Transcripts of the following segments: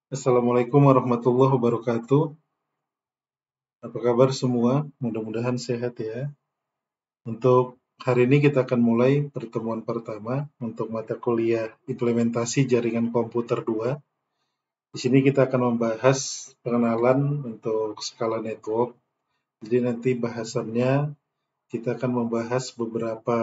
Assalamualaikum warahmatullahi wabarakatuh. Apa kabar semua? Mudah-mudahan sehat ya. Untuk hari ini kita akan mulai pertemuan pertama untuk mata kuliah implementasi jaringan komputer 2. Di sini kita akan membahas pengenalan untuk skala network. Jadi nanti bahasannya kita akan membahas beberapa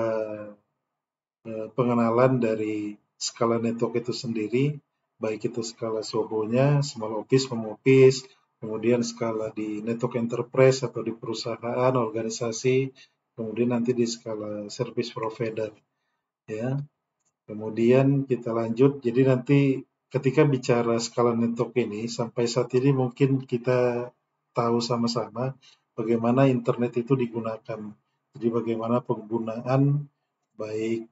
pengenalan dari skala network itu sendiri, baik itu skala SOHO-nya, small office, home office, kemudian skala di network enterprise atau di perusahaan, organisasi, kemudian nanti di skala service provider, ya. Kemudian kita lanjut, jadi nanti ketika bicara skala network ini, sampai saat ini mungkin kita tahu sama-sama bagaimana internet itu digunakan. Jadi bagaimana penggunaan baik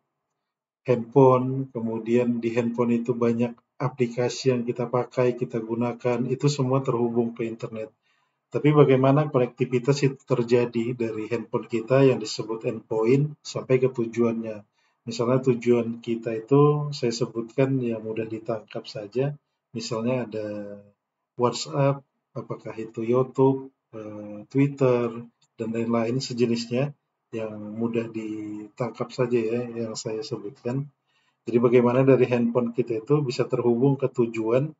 handphone, kemudian di handphone itu banyak aplikasi yang kita pakai, kita gunakan, itu semua terhubung ke internet. Tapi bagaimana konektivitas itu terjadi dari handphone kita yang disebut endpoint sampai ke tujuannya. Misalnya tujuan kita itu saya sebutkan yang mudah ditangkap saja, misalnya ada WhatsApp, apakah itu YouTube, Twitter, dan lain-lain sejenisnya yang mudah ditangkap saja ya yang saya sebutkan. Jadi bagaimana dari handphone kita itu bisa terhubung ke tujuan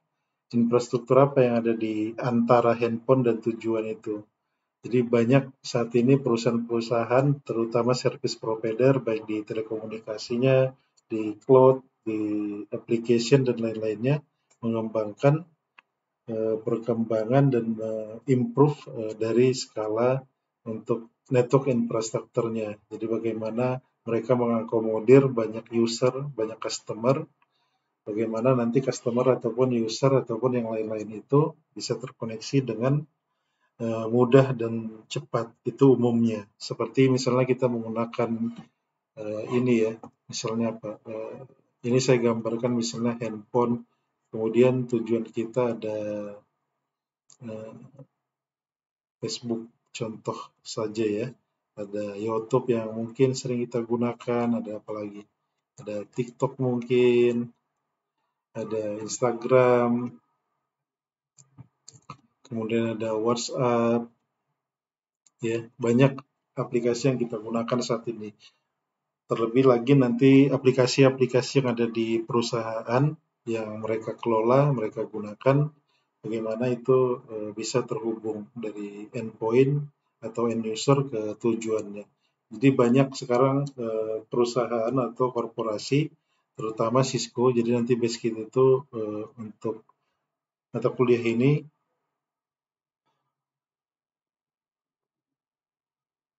infrastruktur apa yang ada di antara handphone dan tujuan itu. Jadi banyak saat ini perusahaan-perusahaan, terutama service provider, baik di telekomunikasinya, di cloud, di application dan lain-lainnya, mengembangkan perkembangan dan improve dari skala untuk network infrastrukturnya. Jadi bagaimana mereka mengakomodir banyak user, banyak customer, bagaimana nanti customer ataupun user ataupun yang lain-lain itu bisa terkoneksi dengan mudah dan cepat, itu umumnya. Seperti misalnya kita menggunakan ini ya, misalnya apa? Ini saya gambarkan misalnya handphone, kemudian tujuan kita ada Facebook contoh saja ya. Ada YouTube yang mungkin sering kita gunakan, ada apa lagi? Ada TikTok mungkin, ada Instagram, kemudian ada WhatsApp, ya banyak aplikasi yang kita gunakan saat ini. Terlebih lagi nanti aplikasi-aplikasi yang ada di perusahaan yang mereka kelola, mereka gunakan, bagaimana itu bisa terhubung dari endpoint atau end user ke tujuannya. Jadi banyak sekarang perusahaan atau korporasi, terutama Cisco, jadi nanti base kita itu untuk mata kuliah ini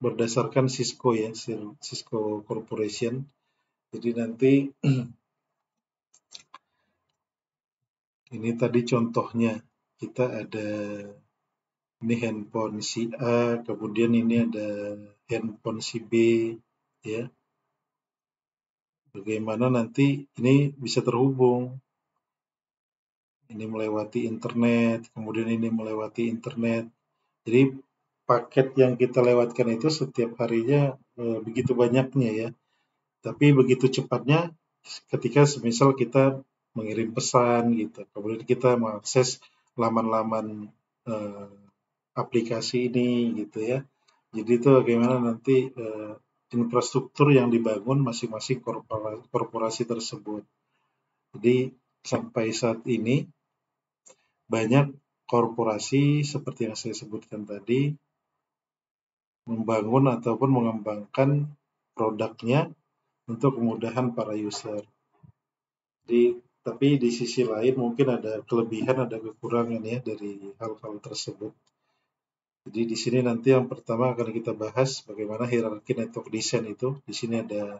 berdasarkan Cisco ya, Cisco Corporation. Jadi nanti ini tadi contohnya, kita ada ini handphone si A, kemudian ini ada handphone si B, ya. Bagaimana nanti ini bisa terhubung. Ini melewati internet, kemudian ini melewati internet. Jadi paket yang kita lewatkan itu setiap harinya begitu banyaknya ya. Tapi begitu cepatnya ketika semisal kita mengirim pesan gitu, kemudian kita mengakses laman-laman aplikasi ini gitu ya. Jadi itu bagaimana nanti infrastruktur yang dibangun masing-masing korporasi tersebut. Jadi sampai saat ini banyak korporasi seperti yang saya sebutkan tadi membangun ataupun mengembangkan produknya untuk kemudahan para user. Jadi, tapi di sisi lain mungkin ada kelebihan, ada kekurangan ya dari hal-hal tersebut. Jadi di sini nanti yang pertama akan kita bahas bagaimana hierarki network design itu. Di sini ada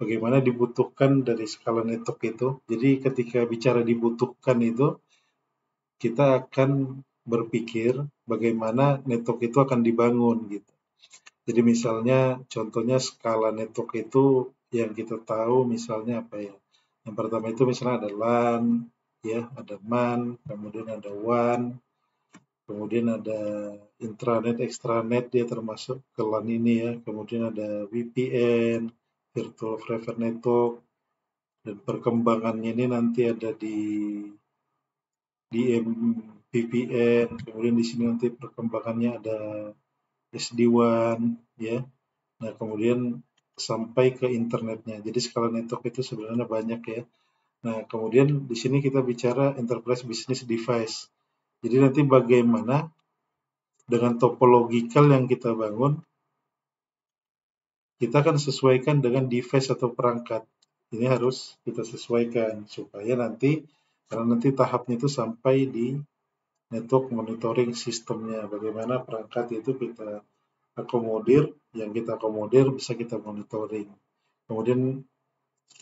bagaimana dibutuhkan dari skala network itu. Jadi ketika bicara dibutuhkan itu, kita akan berpikir bagaimana network itu akan dibangun gitu. Jadi misalnya contohnya skala network itu yang kita tahu misalnya apa ya. Yang pertama itu misalnya ada LAN, ya, ada MAN, kemudian ada WAN, kemudian ada intranet, extranet, dia termasuk ke LAN ini ya, kemudian ada VPN, virtual private network, dan perkembangannya ini nanti ada di VPN, kemudian di sini nanti perkembangannya ada SD-WAN, ya. Nah, kemudian sampai ke internetnya. Jadi skala network itu sebenarnya banyak ya. Nah, kemudian di sini kita bicara enterprise business device. Jadi nanti bagaimana dengan topologikal yang kita bangun, kita akan sesuaikan dengan device atau perangkat. Ini harus kita sesuaikan supaya nanti, karena nanti tahapnya itu sampai di network monitoring sistemnya. Bagaimana perangkat itu kita akomodir, yang kita akomodir bisa kita monitoring. Kemudian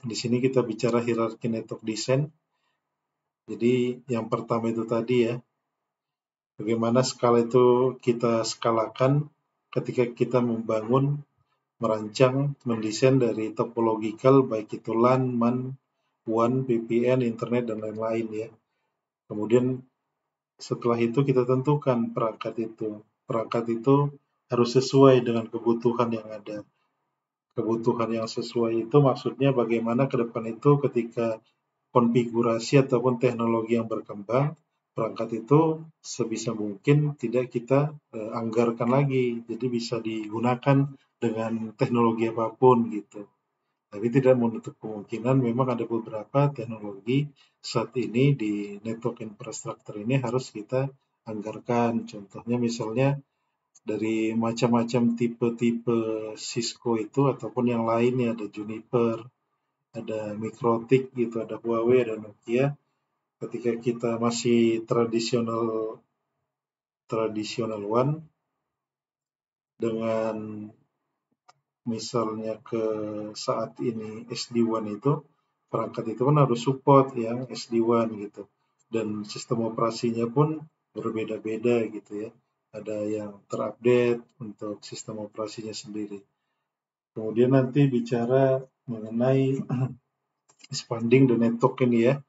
di sini kita bicara hierarki network design. Jadi yang pertama itu tadi ya, bagaimana skala itu kita skalakan ketika kita membangun, merancang, mendesain dari topological, baik itu LAN, MAN, WAN, VPN, internet, dan lain-lain ya. Kemudian setelah itu kita tentukan perangkat itu. Perangkat itu harus sesuai dengan kebutuhan yang ada. Kebutuhan yang sesuai itu maksudnya bagaimana ke depan itu ketika konfigurasi ataupun teknologi yang berkembang, perangkat itu sebisa mungkin tidak kita anggarkan lagi, jadi bisa digunakan dengan teknologi apapun gitu. Tapi tidak menutup kemungkinan memang ada beberapa teknologi saat ini di network infrastructure ini harus kita anggarkan. Contohnya misalnya dari macam-macam tipe-tipe Cisco itu ataupun yang lainnya, ada Juniper, ada Mikrotik gitu, ada Huawei, ada Nokia. Ketika kita masih tradisional one dengan misalnya ke saat ini SD-WAN itu, perangkat itu kan harus support yang SD-WAN gitu. Dan sistem operasinya pun berbeda-beda gitu ya. Ada yang terupdate untuk sistem operasinya sendiri. Kemudian nanti bicara mengenai expanding the network ini ya.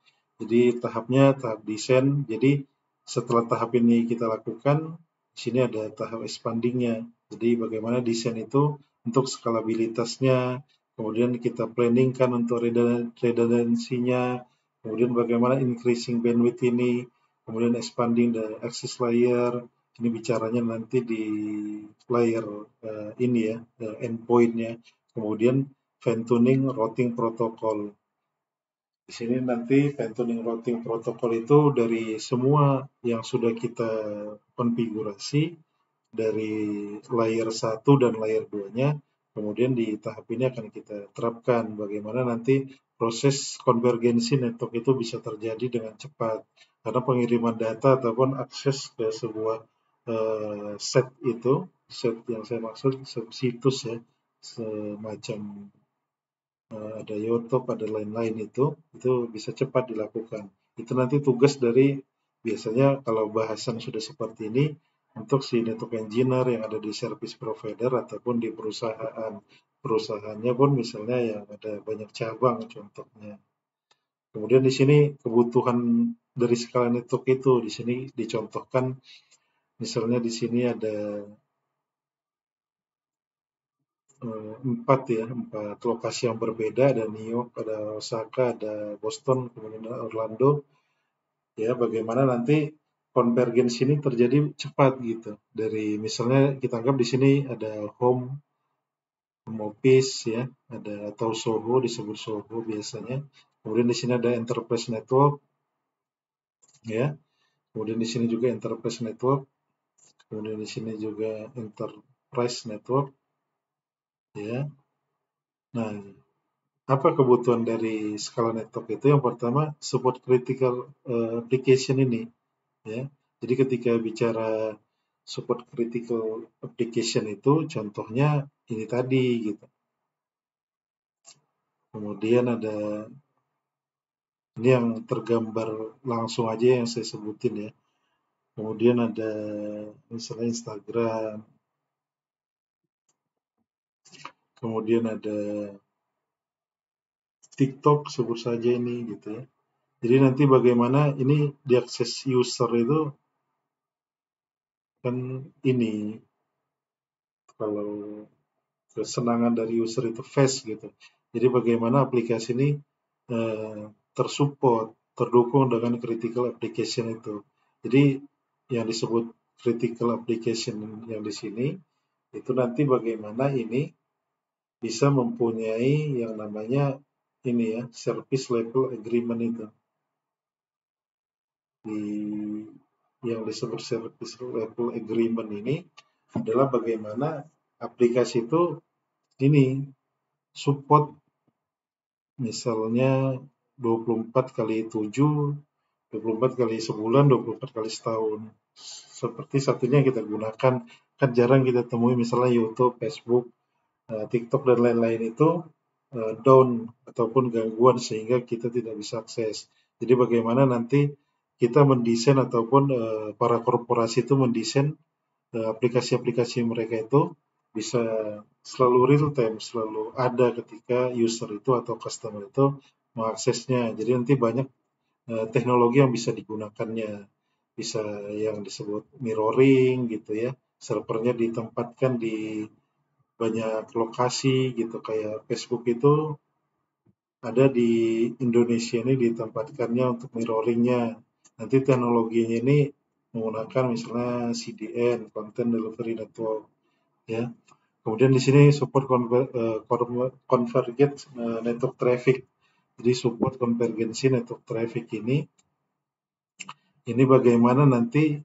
Jadi tahapnya tahap desain. Jadi setelah tahap ini kita lakukan, di sini ada tahap expandingnya. Jadi bagaimana desain itu untuk skalabilitasnya, kemudian kita planningkan untuk redundansinya, kemudian bagaimana increasing bandwidth ini, kemudian expanding the access layer. Ini bicaranya nanti di layer ini ya, endpointnya. Kemudian fine tuning routing protocol. Di sini nanti fine-tuning routing protokol itu dari semua yang sudah kita konfigurasi dari layer 1 dan layer 2-nya, kemudian di tahap ini akan kita terapkan bagaimana nanti proses konvergensi network itu bisa terjadi dengan cepat. Karena pengiriman data ataupun akses ke sebuah set itu, set yang saya maksud situs ya, semacam ada YouTube, ada lain-lain itu bisa cepat dilakukan. Itu nanti tugas dari biasanya kalau bahasan sudah seperti ini untuk si network engineer yang ada di service provider ataupun di perusahaan. Perusahaannya pun misalnya yang ada banyak cabang contohnya. Kemudian di sini kebutuhan dari skala network itu di sini dicontohkan misalnya di sini ada 4 lokasi yang berbeda, ada New York, ada Osaka, ada Boston, kemudian ada Orlando. Ya, bagaimana nanti konvergensi ini terjadi cepat gitu. Dari misalnya kita anggap di sini ada home office ya, ada atau Soho, disebut Soho biasanya. Kemudian di sini ada enterprise network ya. Kemudian di sini juga enterprise network. Kemudian di sini juga enterprise network ya. Nah, apa kebutuhan dari skala network itu? Yang pertama, support critical application ini ya. Jadi ketika bicara support critical application itu contohnya ini tadi gitu. Kemudian ada ini yang tergambar langsung aja yang saya sebutin ya. Kemudian ada misalnya Instagram. Kemudian ada TikTok sebut saja ini gitu ya. Jadi nanti bagaimana ini diakses user itu kan ini kalau kesenangan dari user itu fast gitu. Jadi bagaimana aplikasi ini tersupport terdukung dengan critical application itu. Jadi yang disebut critical application yang di sini itu nanti bagaimana ini bisa mempunyai yang namanya ini ya, service level agreement itu. Yang disebut service level agreement ini adalah bagaimana aplikasi itu ini support misalnya 24 kali 7, 24 kali sebulan, 24 kali setahun. Seperti satunya kita gunakan, kan jarang kita temui misalnya YouTube, Facebook, TikTok dan lain-lain itu down ataupun gangguan sehingga kita tidak bisa akses. Jadi bagaimana nanti kita mendesain ataupun para korporasi itu mendesain aplikasi-aplikasi mereka itu bisa selalu real time, selalu ada ketika user itu atau customer itu mengaksesnya. Jadi nanti banyak teknologi yang bisa digunakannya. Bisa yang disebut mirroring gitu ya, servernya ditempatkan di banyak lokasi gitu, kayak Facebook itu ada di Indonesia ini ditempatkannya untuk mirroringnya. Nanti teknologinya ini menggunakan misalnya CDN, Content Delivery Network, ya. Kemudian di sini support convergent network traffic. Jadi support konvergensi network traffic ini bagaimana nanti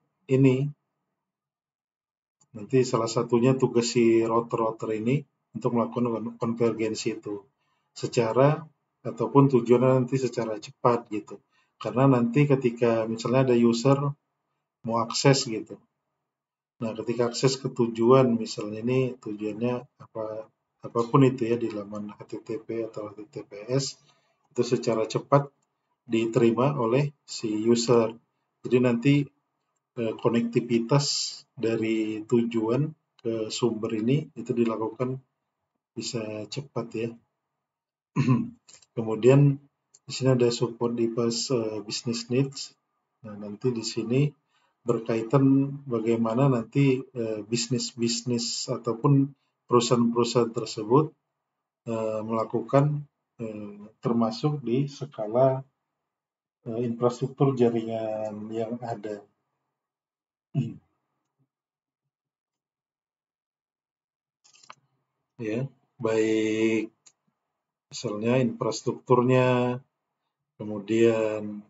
nanti salah satunya tugas si router-router ini untuk melakukan konvergensi itu secara ataupun tujuannya nanti secara cepat gitu. Karena nanti ketika misalnya ada user mau akses gitu. Nah, ketika akses ke tujuan misalnya ini tujuannya apapun itu ya di laman HTTP atau HTTPS itu secara cepat diterima oleh si user. Jadi nanti konektivitas dari tujuan ke sumber ini itu dilakukan bisa cepat ya. Kemudian di sini ada support device business needs. Nah, nanti di sini berkaitan bagaimana nanti bisnis-bisnis ataupun perusahaan-perusahaan tersebut melakukan termasuk di skala infrastruktur jaringan yang ada. Ya, baik misalnya infrastrukturnya, kemudian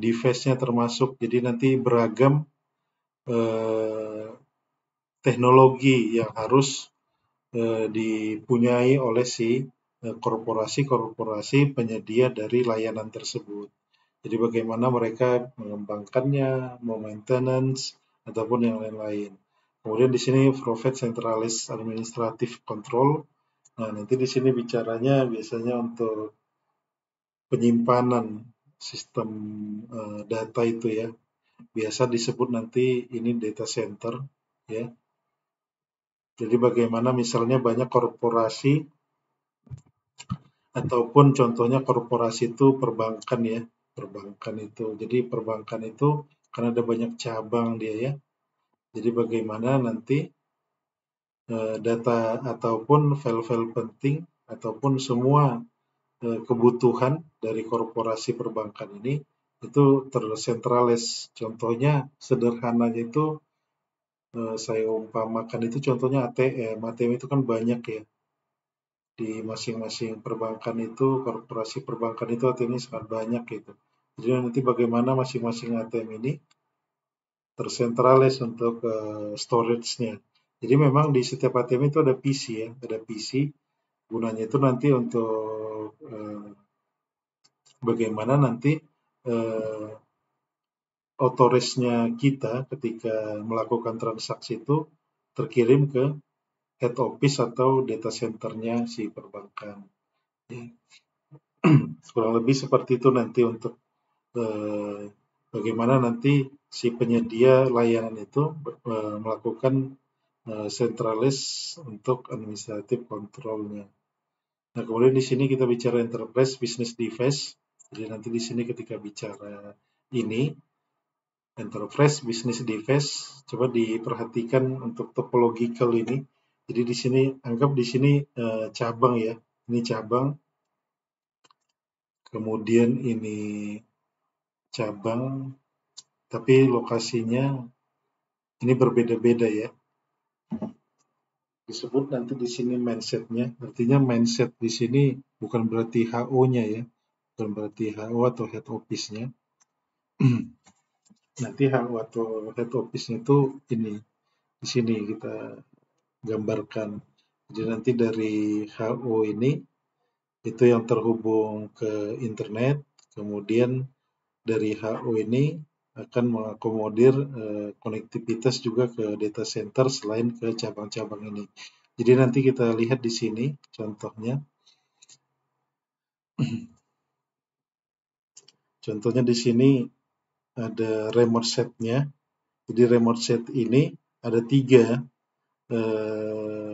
device-nya termasuk, jadi nanti beragam teknologi yang harus dipunyai oleh si korporasi-korporasi penyedia dari layanan tersebut. Jadi bagaimana mereka mengembangkannya, maintenance, ataupun yang lain-lain. Kemudian di sini provide centralized administrative control. Nah, nanti di sini bicaranya biasanya untuk penyimpanan sistem data itu ya. Biasa disebut nanti ini data center ya. Jadi bagaimana misalnya banyak korporasi ataupun contohnya korporasi itu perbankan ya. Perbankan itu. Jadi perbankan itu karena ada banyak cabang dia ya. Jadi bagaimana nanti data ataupun file-file penting ataupun semua kebutuhan dari korporasi perbankan ini itu tersentralis. Contohnya sederhananya itu saya umpamakan itu contohnya ATM. ATM itu kan banyak ya. Di masing-masing perbankan itu, korporasi perbankan itu ATM-nya sangat banyak gitu. Jadi nanti bagaimana masing-masing ATM ini tersentralis untuk storage-nya. Jadi memang di setiap ATM itu ada PC ya, ada PC. Gunanya itu nanti untuk bagaimana nanti authorize-nya kita ketika melakukan transaksi itu terkirim ke head office atau data center-nya si perbankan. Kurang lebih seperti itu nanti untuk bagaimana nanti si penyedia layanan itu melakukan sentralis untuk administratif kontrolnya. Nah, kemudian di sini kita bicara enterprise business device. Jadi nanti di sini ketika bicara ini enterprise business device, coba diperhatikan untuk topological ini. Jadi di sini anggap di sini cabang ya. Ini cabang. kemudian ini cabang, tapi lokasinya ini berbeda-beda ya. Disebut nanti di sini mindset-nya, artinya mindset di sini bukan berarti HO-nya ya, bukan berarti HO atau head office-nya. Nanti HO atau head office-nya itu ini, di sini kita gambarkan. Jadi nanti dari HO ini itu yang terhubung ke internet, kemudian dari HO ini akan mengakomodir konektivitas juga ke data center selain ke cabang-cabang ini. Jadi nanti kita lihat di sini contohnya. Contohnya di sini ada remote set-nya. Jadi remote set ini ada 3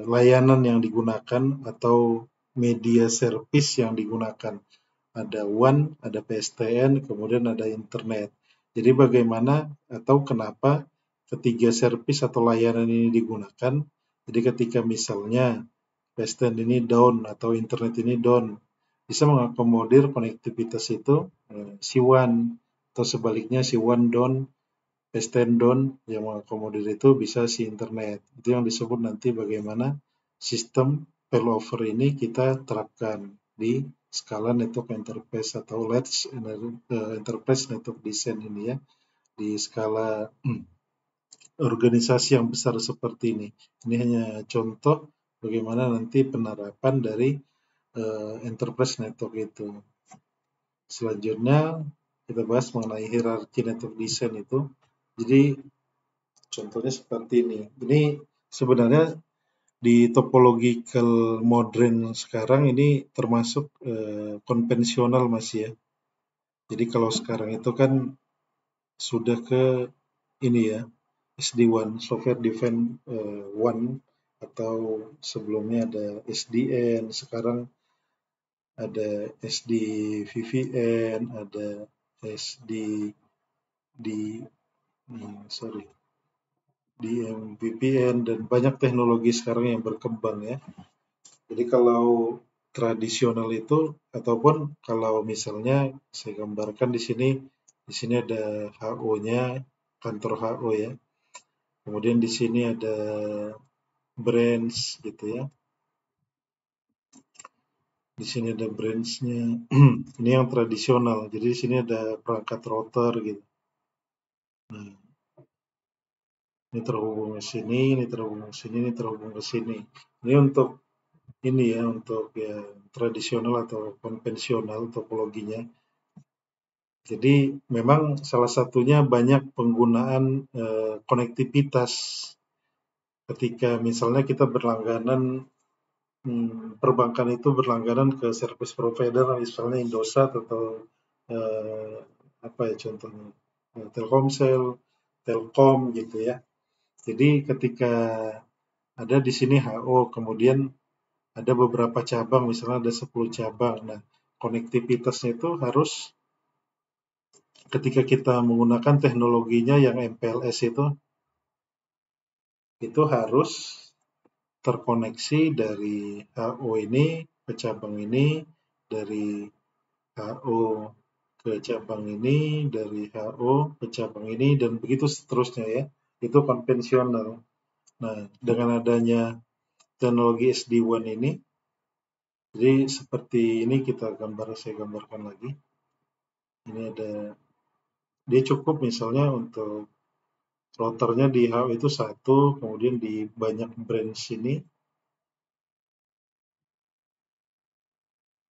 layanan yang digunakan atau media service yang digunakan. Ada WAN, ada PSTN, kemudian ada internet. Jadi bagaimana atau kenapa ketiga service atau layanan ini digunakan? Jadi ketika misalnya PSTN ini down atau internet ini down, bisa mengakomodir konektivitas itu si WAN, atau sebaliknya si WAN down, PSTN down, yang mengakomodir itu bisa si internet. Itu yang disebut nanti bagaimana sistem failover ini kita terapkan di skala network enterprise atau large enterprise network design ini ya, di skala organisasi yang besar seperti ini. Ini hanya contoh bagaimana nanti penerapan dari enterprise network itu. Selanjutnya kita bahas mengenai hierarki network design itu. Jadi contohnya seperti ini. Ini sebenarnya di topological modern sekarang ini termasuk konvensional Mas ya. Jadi kalau sekarang itu kan sudah ke ini ya, SD-WAN, Software Defined WAN, atau sebelumnya ada SDN, sekarang ada SD-VVN, ada SD DMVPN, dan banyak teknologi sekarang yang berkembang ya. Jadi kalau tradisional itu, ataupun kalau misalnya saya gambarkan di sini ada HO-nya, kantor HO ya. Kemudian di sini ada branch gitu ya. Di sini ada branch-nya. Ini yang tradisional. Jadi di sini ada perangkat router gitu. Nah, ini terhubung ke sini, ini terhubung ke sini, ini terhubung ke sini. Ini untuk ini ya, untuk ya tradisional atau konvensional topologinya. Jadi memang salah satunya banyak penggunaan konektivitas ketika misalnya kita berlangganan perbankan itu berlangganan ke service provider misalnya Indosat atau apa ya contohnya Telkomsel, Telkom gitu ya. Jadi ketika ada di sini HO, kemudian ada beberapa cabang, misalnya ada 10 cabang. Nah, konektivitasnya itu harus ketika kita menggunakan teknologinya yang MPLS itu harus terkoneksi dari HO ini ke cabang ini, dari HO ke cabang ini, dari HO ke cabang ini, dan begitu seterusnya ya. Itu konvensional. Nah, dengan adanya teknologi SD-WAN ini, jadi seperti ini saya gambarkan lagi. Ini ada, dia cukup misalnya untuk routernya di HO itu 1, kemudian di banyak branch ini,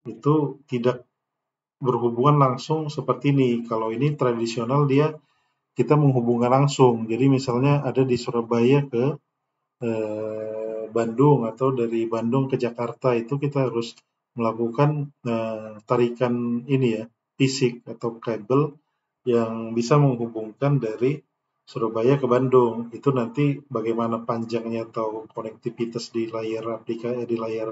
itu tidak berhubungan langsung seperti ini. Kalau ini tradisional dia kita menghubungkan langsung. Jadi misalnya ada di Surabaya ke Bandung atau dari Bandung ke Jakarta, itu kita harus melakukan tarikan ini ya, fisik atau kabel yang bisa menghubungkan dari Surabaya ke Bandung. Itu nanti bagaimana panjangnya atau konektivitas di layar aplikasi, di layar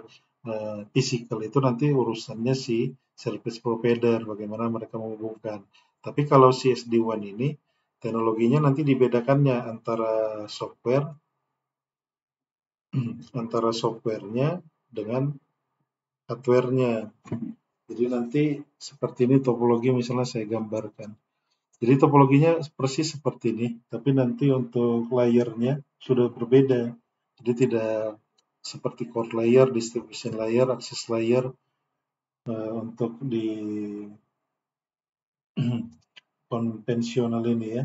fisikal itu nanti urusannya si service provider, bagaimana mereka menghubungkan. Tapi kalau si SD-WAN ini teknologinya nanti dibedakannya antara softwarenya dengan hardware-nya. Jadi nanti seperti ini topologi misalnya saya gambarkan. Jadi topologinya persis seperti ini, tapi nanti untuk layernya sudah berbeda. Jadi tidak seperti core layer, distribution layer, access layer untuk di konvensional ini ya.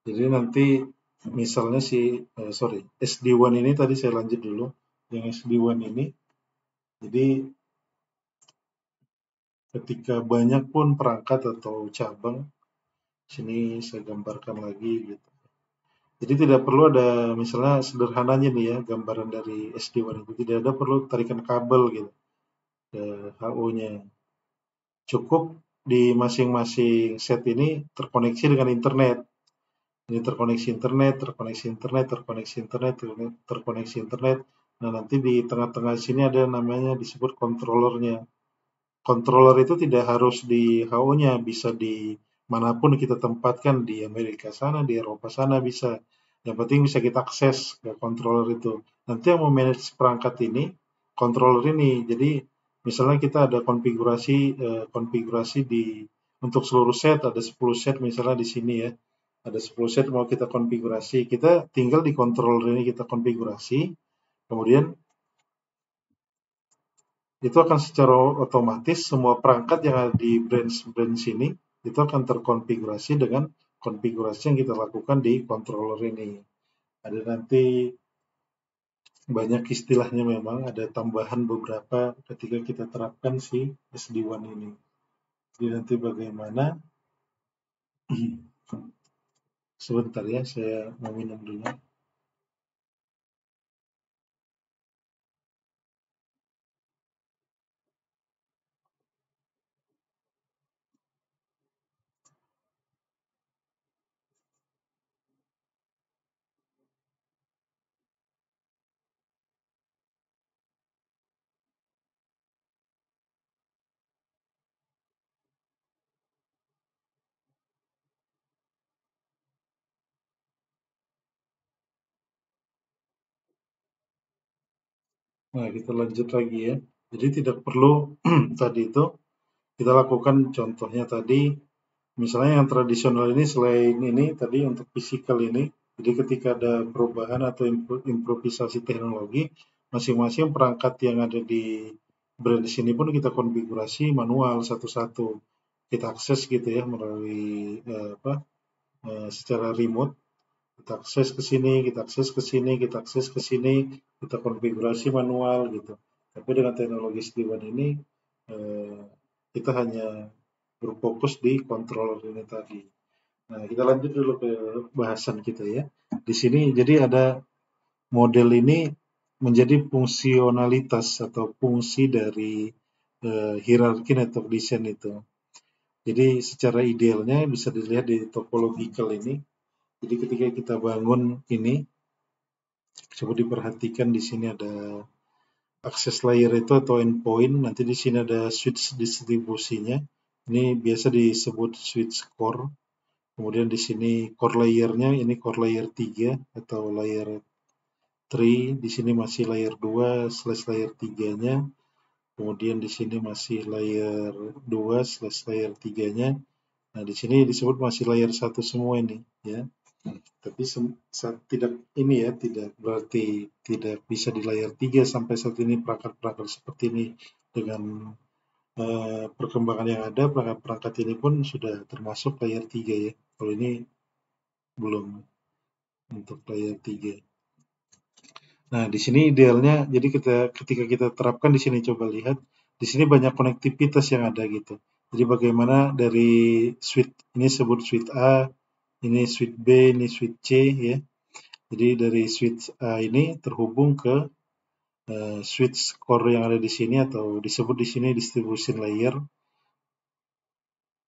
Jadi nanti misalnya SD1 ini tadi saya lanjut dulu. Yang SD1 ini, jadi ketika banyak pun perangkat atau cabang, sini saya gambarkan lagi gitu. Jadi tidak perlu ada misalnya sederhananya nih ya gambaran dari SD1 itu tidak ada perlu tarikan kabel gitu ke HO-nya. Cukup di masing-masing set ini terkoneksi dengan internet. Ini terkoneksi internet, terkoneksi internet, terkoneksi internet, terkoneksi internet. Nah, nanti di tengah-tengah sini ada namanya disebut controllernya. Controller itu tidak harus di HO-nya, bisa di manapun kita tempatkan, di Amerika sana, di Eropa sana bisa. Yang penting bisa kita akses ke controller itu. Nanti yang memanage perangkat ini, controller ini. Jadi misalnya kita ada konfigurasi di untuk seluruh set, ada 10 set misalnya di sini ya. Ada 10 set mau kita konfigurasi. Kita tinggal di controller ini kita konfigurasi. Kemudian itu akan secara otomatis semua perangkat yang ada di branch ini itu akan terkonfigurasi dengan konfigurasi yang kita lakukan di controller ini. Ada nanti banyak istilahnya memang, ada tambahan beberapa ketika kita terapkan si SD1 ini. Jadi nanti bagaimana, sebentar ya, saya mau minum dulu. Nah, kita lanjut lagi ya. Jadi tidak perlu tadi itu kita lakukan contohnya tadi. Misalnya yang tradisional ini selain ini tadi untuk fisikal ini, jadi ketika ada perubahan atau improvisasi teknologi, masing-masing perangkat yang ada di brand sini pun kita konfigurasi manual satu-satu. Kita akses gitu ya melalui secara remote. Kita akses ke sini, kita akses ke sini, kita akses ke sini, kita konfigurasi manual gitu. Tapi dengan teknologi SD-WAN ini eh, kita hanya berfokus di controller ini tadi. Nah, kita lanjut dulu ke bahasan kita ya. Di sini jadi ada model ini menjadi fungsionalitas atau fungsi dari hierarki network design itu. Jadi secara idealnya bisa dilihat di topological ini. Jadi ketika kita bangun ini, coba diperhatikan di sini ada access layer itu atau endpoint. Nanti di sini ada switch distribusinya. Ini biasa disebut switch core. Kemudian di sini core layer-nya ini core layer 3 atau layer 3. Di sini masih layer 2/layer 3-nya. Kemudian di sini masih layer 2/layer 3-nya. Nah, di sini disebut masih layer 1 semua ini ya. Tapi tidak ini ya, tidak berarti tidak bisa di layer 3 sampai saat ini perangkat-perangkat seperti ini dengan perkembangan yang ada, perangkat-perangkat ini pun sudah termasuk layer 3 ya. Kalau ini belum untuk layer 3. Nah, di sini idealnya jadi ketika kita terapkan di sini coba lihat, di sini banyak konektivitas yang ada gitu. Jadi bagaimana dari switch ini sebut switch A, ini switch B, ini switch C ya. Jadi dari switch A ini terhubung ke switch core yang ada di sini atau disebut di sini distribution layer.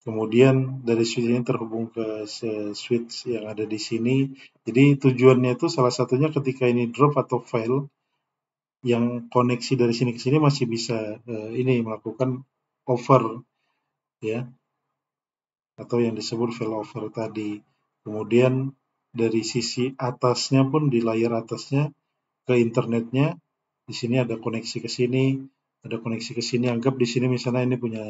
Kemudian dari switch ini terhubung ke switch yang ada di sini. Jadi tujuannya itu salah satunya ketika ini drop atau fail, yang koneksi dari sini ke sini masih bisa ini melakukan over ya, atau yang disebut failover tadi. Kemudian dari sisi atasnya pun di layar atasnya ke internetnya. Di sini ada koneksi ke sini, ada koneksi ke sini. Anggap di sini misalnya ini punya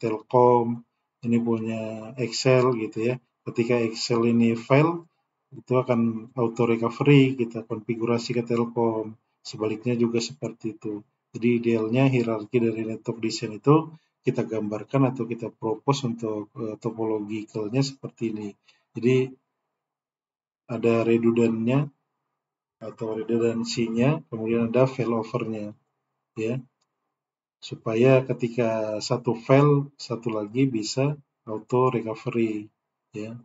Telkom, ini punya Excel gitu ya. Ketika Excel ini fail, itu akan auto recovery, kita konfigurasi ke Telkom. Sebaliknya juga seperti itu. Jadi idealnya hierarki dari network design itu kita gambarkan atau kita propose untuk topologikalnya seperti ini. Jadi ada redundannya atau redundansinya, kemudian ada failover-nya, ya, supaya ketika satu file, satu lagi bisa auto recovery, ya.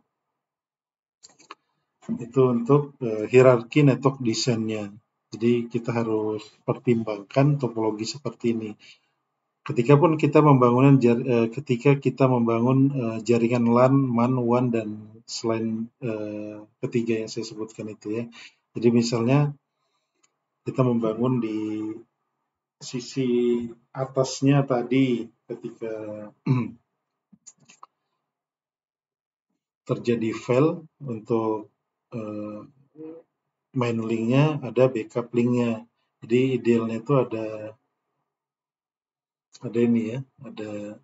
Itu untuk hierarki network design-nya. Jadi kita harus pertimbangkan topologi seperti ini. Ketika kita membangun jaringan LAN, MAN, WAN, dan selain ketiga yang saya sebutkan itu ya. Jadi misalnya kita membangun di sisi atasnya tadi ketika terjadi fail untuk main link-nya ada backup link-nya. Jadi idealnya itu ada ini ya, ada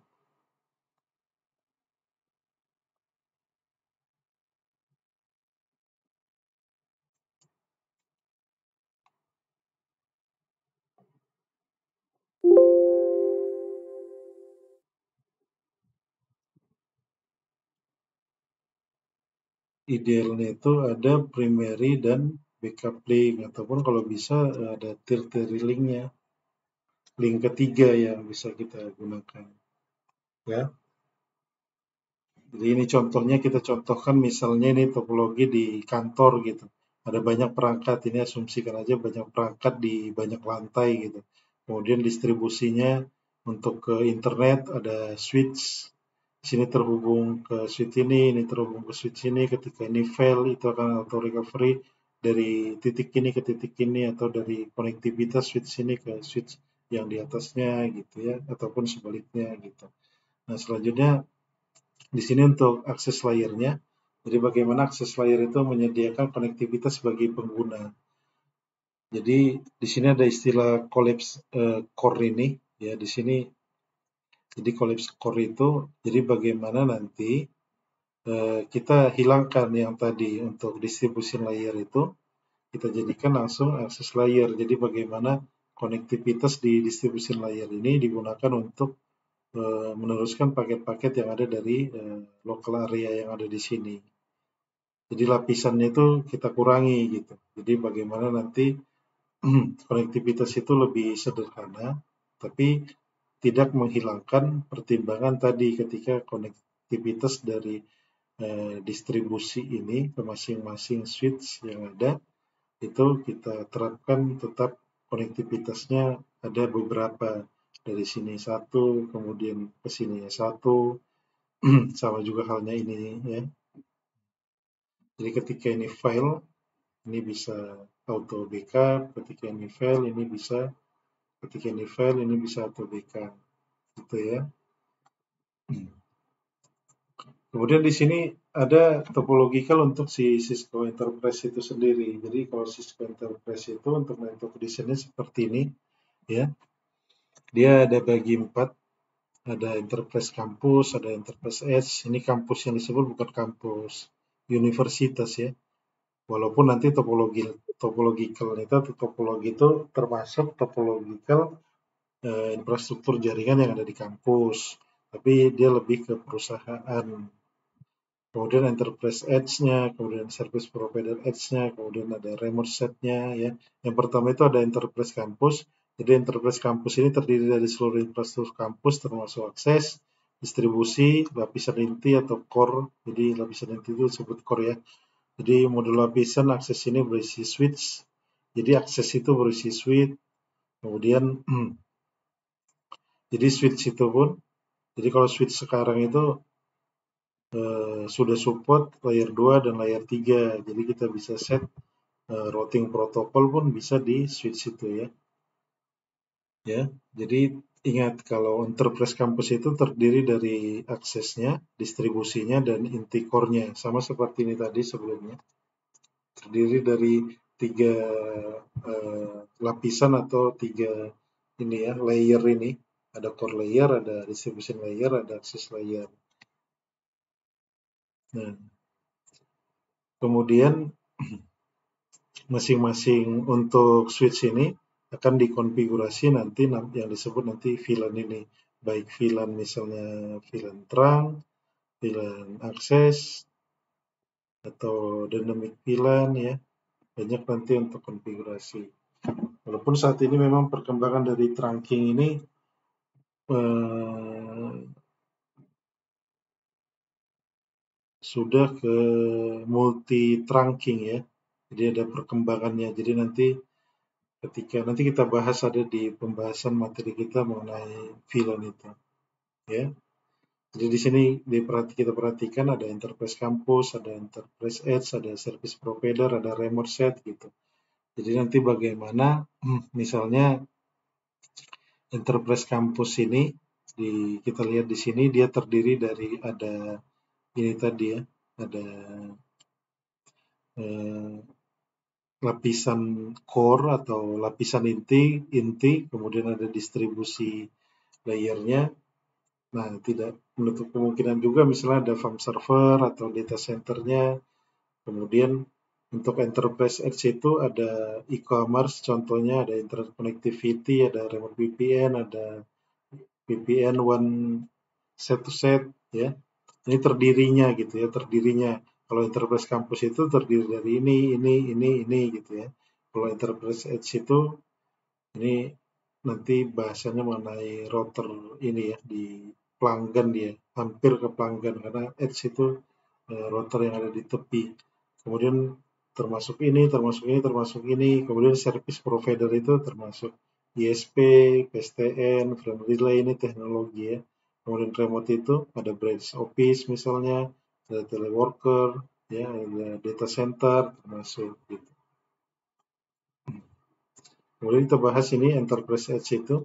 idealnya itu ada primary dan backup link, ataupun kalau bisa ada tertiary link-nya, link ketiga yang bisa kita gunakan, ya. Jadi ini contohnya, kita contohkan misalnya ini topologi di kantor gitu. Ada banyak perangkat, ini asumsikan aja banyak perangkat di banyak lantai gitu. Kemudian distribusinya untuk ke internet ada switch, sini terhubung ke switch ini terhubung ke switch ini. Ketika ini fail, itu akan auto recovery dari titik ini ke titik ini, atau dari konektivitas switch ini ke switch yang di atasnya gitu ya, ataupun sebaliknya gitu. Nah, selanjutnya di sini untuk akses layernya. Jadi bagaimana akses layer itu menyediakan konektivitas bagi pengguna. Jadi di sini ada istilah collapse core ini ya, di sini. Jadi collapse core itu jadi bagaimana nanti kita hilangkan yang tadi untuk distribution layer itu, kita jadikan langsung akses layer. Jadi bagaimana konektivitas di distribution layer ini digunakan untuk meneruskan paket-paket yang ada dari local area yang ada di sini. Jadi lapisannya itu kita kurangi gitu. Jadi bagaimana nanti konektivitas itu lebih sederhana, tapi tidak menghilangkan pertimbangan tadi ketika konektivitas dari distribusi ini ke masing-masing switch yang ada, itu kita terapkan tetap konektivitasnya ada beberapa, dari sini satu, kemudian ke sini satu, sama juga halnya ini ya. Jadi ketika ini fail, ini bisa auto backup, ketika ini fail, ini bisa, ketika ini fail, ini bisa auto backup, gitu ya. Kemudian di sini ada topological untuk si Cisco Enterprise itu sendiri. Jadi kalau Cisco Enterprise itu untuk network desainnya seperti ini, ya. Dia ada bagi 4, ada Enterprise Campus, ada Enterprise Edge. Ini kampus yang disebut bukan kampus universitas ya. Walaupun nanti topological itu termasuk topological infrastruktur jaringan yang ada di kampus, tapi dia lebih ke perusahaan. Kemudian enterprise edge-nya, kemudian service provider edge-nya, kemudian ada remote set-nya ya. Yang pertama itu ada enterprise campus. Jadi enterprise campus ini terdiri dari seluruh infrastruktur kampus termasuk akses, distribusi, lapisan inti atau core. Jadi lapisan inti itu disebut core ya. Jadi modul lapisan akses ini berisi switch. Jadi akses itu berisi switch. Kemudian jadi switch itu pun, jadi kalau switch sekarang itu sudah support layer 2 dan layer 3. Jadi kita bisa set routing protokol pun bisa di switch itu ya. Ya, jadi ingat kalau enterprise campus itu terdiri dari aksesnya, distribusinya, dan inti core-nya. Sama seperti ini tadi sebelumnya. terdiri dari 3 lapisan atau 3 ini ya, layer ini. Ada core layer, ada distribution layer, ada access layer. Nah, kemudian masing-masing untuk switch ini akan dikonfigurasi nanti yang disebut nanti VLAN ini. Baik VLAN misalnya VLAN terang, VLAN akses, atau dynamic VLAN ya. Banyak nanti untuk konfigurasi. Walaupun saat ini memang perkembangan dari trunking ini sudah ke multi trunking ya. Jadi ada perkembangannya. Jadi nanti nanti kita bahas ada di pembahasan materi kita mengenai VLAN itu. Ya. Jadi di sini kita perhatikan ada enterprise campus, ada enterprise edge, ada service provider, ada remote set gitu. Jadi nanti bagaimana misalnya enterprise campus ini kita lihat di sini dia terdiri dari ada ini tadi ya, ada lapisan core atau lapisan inti, kemudian ada distribusi layernya. Nah, tidak menutup kemungkinan juga misalnya ada farm server atau data centernya. Kemudian untuk enterprise edge itu ada e-commerce, contohnya ada internet connectivity, ada remote VPN, ada VPN one set to set ya. Ini terdirinya gitu ya, terdirinya. Kalau enterprise campus itu terdiri dari ini gitu ya. Kalau enterprise edge itu ini nanti bahasanya mengenai router ini ya, di pelanggan dia, hampir ke pelanggan karena edge itu router yang ada di tepi. Kemudian termasuk ini, kemudian service provider itu termasuk ISP, PSTN, frame relay ini teknologi ya. Kemudian remote itu ada branch office misalnya, ada teleworker, ya, ada data center termasuk gitu. Kemudian kita bahas ini enterprise edge itu.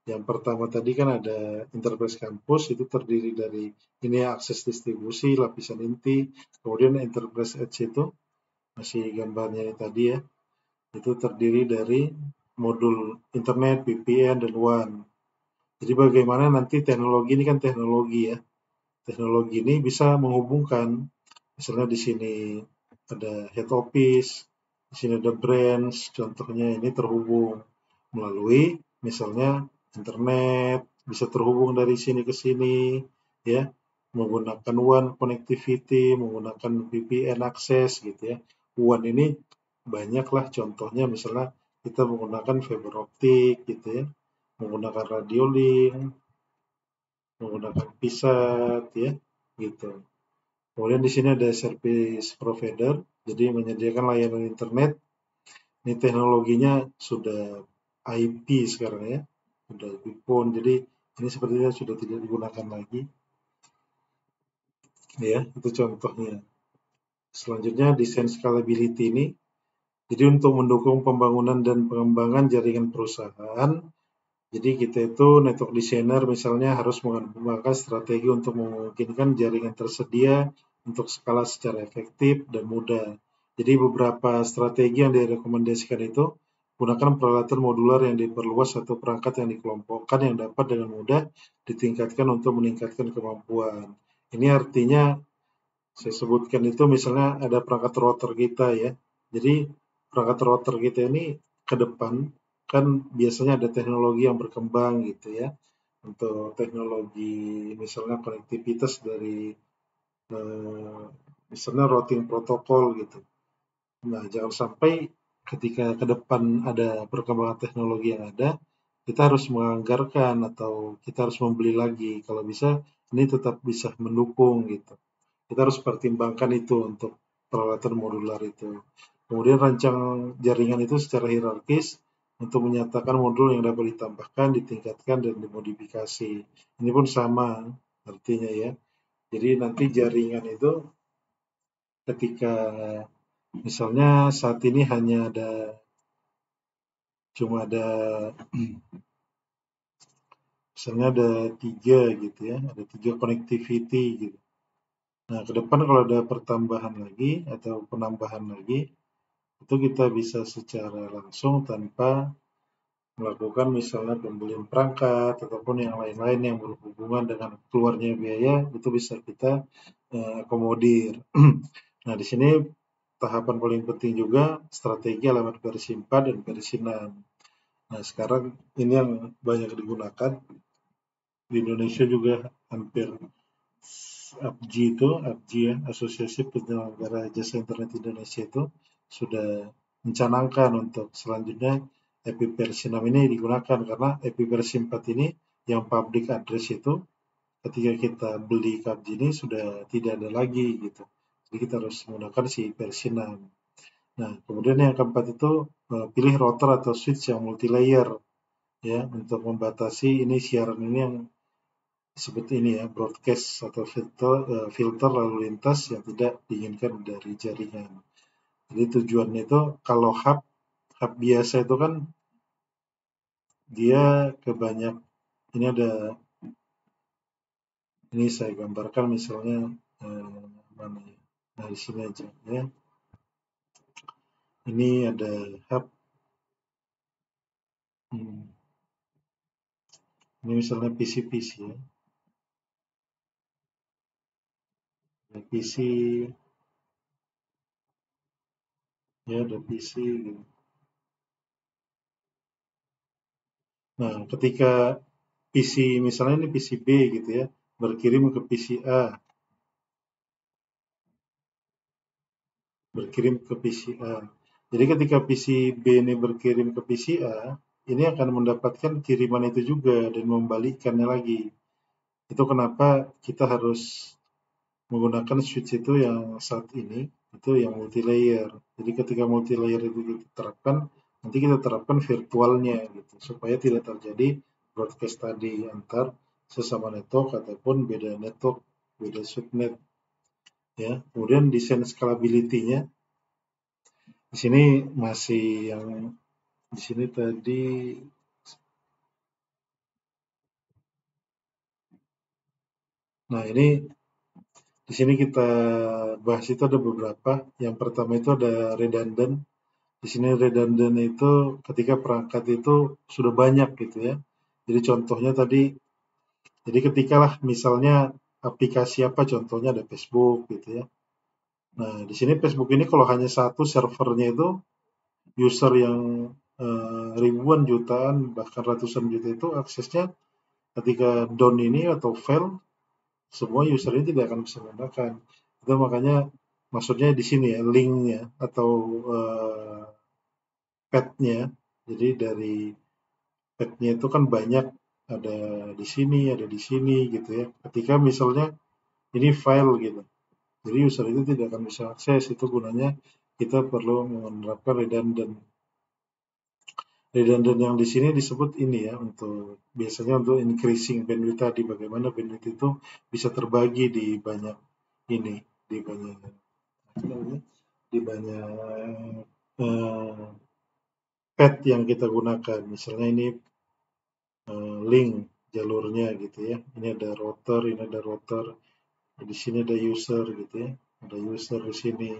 Yang pertama tadi kan ada enterprise campus itu terdiri dari ini akses distribusi, lapisan inti, kemudian enterprise edge itu masih gambarnya tadi ya, itu terdiri dari modul internet, VPN, dan WAN. Jadi bagaimana nanti teknologi ini kan teknologi ya, teknologi ini bisa menghubungkan, misalnya di sini ada head office, di sini ada branch, contohnya ini terhubung melalui misalnya internet, bisa terhubung dari sini ke sini, ya, menggunakan WAN connectivity, menggunakan VPN access gitu ya. WAN ini banyaklah contohnya, misalnya kita menggunakan fiber optik gitu ya, menggunakan radio link, menggunakan PSAT ya, gitu. Kemudian di sini ada service provider, jadi menyediakan layanan internet. Ini teknologinya sudah IP sekarang ya, sudah IP phone, jadi ini sepertinya sudah tidak digunakan lagi. Ya, itu contohnya. Selanjutnya desain scalability ini. Jadi untuk mendukung pembangunan dan pengembangan jaringan perusahaan, jadi kita itu network designer misalnya harus mengembangkan strategi untuk memungkinkan jaringan tersedia untuk skala secara efektif dan mudah. Jadi beberapa strategi yang direkomendasikan itu gunakan peralatan modular yang diperluas atau perangkat yang dikelompokkan yang dapat dengan mudah ditingkatkan untuk meningkatkan kemampuan. Ini artinya saya sebutkan itu misalnya ada perangkat router kita ya. Jadi perangkat router kita ini ke depan kan biasanya ada teknologi yang berkembang gitu ya. Untuk teknologi misalnya konektivitas dari misalnya routing protokol gitu. Nah, jangan sampai ketika ke depan ada perkembangan teknologi yang ada, kita harus menganggarkan atau kita harus membeli lagi. Kalau bisa, ini tetap bisa mendukung gitu. Kita harus pertimbangkan itu untuk peralatan modular itu. Kemudian rancang jaringan itu secara hierarkis untuk menyatakan modul yang dapat ditambahkan, ditingkatkan, dan dimodifikasi. Ini pun sama artinya ya. Jadi nanti jaringan itu ketika misalnya saat ini hanya cuma ada misalnya ada 3 gitu ya, ada 3 connectivity gitu. Nah, ke depan kalau ada pertambahan lagi atau penambahan lagi, itu kita bisa secara langsung tanpa melakukan misalnya pembelian perangkat ataupun yang lain-lain yang berhubungan dengan keluarnya biaya, itu bisa kita akomodir. Nah, di sini tahapan paling penting juga strategi alamat versi 4 dan versi 6. Nah, sekarang ini yang banyak digunakan di Indonesia juga hampir APJI ya, Asosiasi Penyelenggara Jasa Internet Indonesia itu sudah mencanangkan untuk selanjutnya IP versi 6 ini digunakan, karena IP versi 4 ini yang public address itu ketika kita beli PUBG ini sudah tidak ada lagi gitu. Jadi kita harus menggunakan si versi 6. Nah, kemudian yang keempat itu pilih router atau switch yang multi layer ya, untuk membatasi ini siaran ini yang seperti ini ya, broadcast atau filter lalu lintas yang tidak diinginkan dari jaringan. Jadi tujuannya itu kalau hub biasa itu kan dia kebanyak, ini ada, ini saya gambarkan misalnya mana ya? Nah, di sini aja ya. Ini ada hub, ini misalnya PC ya. PC ya, ada PC gitu. Nah, ketika PC misalnya ini PC B gitu ya, berkirim ke PC A, berkirim ke PC A. Jadi ketika PC B ini berkirim ke PC A, ini akan mendapatkan kiriman itu juga dan membalikkannya lagi. Itu kenapa kita harus menggunakan switch itu yang saat ini, itu yang multi layer. Jadi ketika multi layer itu kita terapkan, nanti kita terapkan virtualnya gitu, supaya tidak terjadi broadcast tadi antar sesama network ataupun beda network, beda subnet ya. Kemudian desain scalability-nya di sini masih yang di sini tadi. Nah, ini di sini kita bahas itu ada beberapa. Yang pertama itu ada redundant. Di sini redundant itu ketika perangkat itu sudah banyak gitu ya. Jadi contohnya tadi, jadi ketika lah misalnya aplikasi apa, contohnya ada Facebook gitu ya. Nah, di sini Facebook ini kalau hanya satu servernya itu user yang ribuan jutaan bahkan ratusan juta itu aksesnya, ketika down ini atau fail, semua user ini tidak akan bisa menggunakan. Itu makanya maksudnya di sini ya linknya atau path-nya. Jadi dari path-nya itu kan banyak, ada di sini, ada di sini gitu ya. Ketika misalnya ini file gitu, jadi user itu tidak akan bisa akses. Itu gunanya kita perlu menerapkan redundant. Redundant yang di sini disebut ini ya, untuk biasanya untuk increasing bandwidth tadi, bagaimana bandwidth itu bisa terbagi di banyak ini, di banyak di banyak path yang kita gunakan. Misalnya ini link jalurnya gitu ya. Ini ada router, ini ada router, di sini ada user gitu ya. Ada user di sini.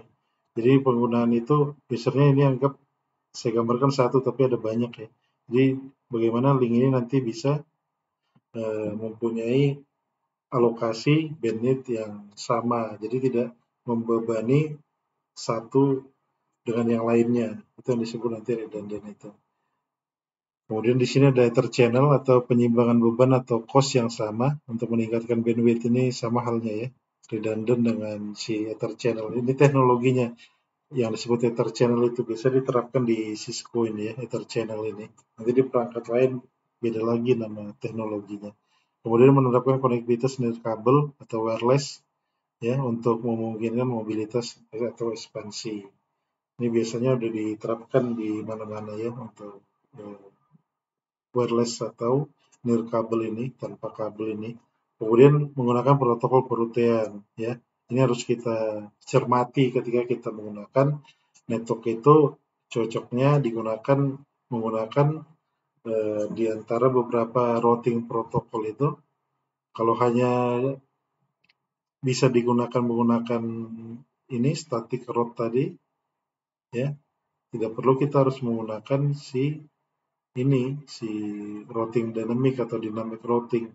Jadi penggunaan itu usernya ini anggap saya gambarkan satu tapi ada banyak ya. Jadi bagaimana link ini nanti bisa mempunyai alokasi bandwidth yang sama. Jadi tidak membebani satu dengan yang lainnya. Itu yang disebut nanti redundant itu. Kemudian di sini ada ether channel atau penyimbangan beban atau cost yang sama untuk meningkatkan bandwidth, ini sama halnya ya. Redundant dengan si ether channel. Ini teknologinya yang disebut ether channel itu bisa diterapkan di Cisco ini ya, ether channel ini. Nanti di perangkat lain beda lagi nama teknologinya. Kemudian menerapkan konektivitas nirkabel atau wireless ya, untuk memungkinkan mobilitas atau ekspansi. Ini biasanya sudah diterapkan di mana-mana ya, untuk wireless atau nirkabel ini, tanpa kabel ini. Kemudian menggunakan protokol perutean ya. Ini harus kita cermati ketika kita menggunakan network itu, cocoknya digunakan menggunakan di antara beberapa routing protokol itu. Kalau hanya bisa digunakan menggunakan ini static route tadi ya, tidak perlu kita harus menggunakan si routing dynamic atau dynamic routing.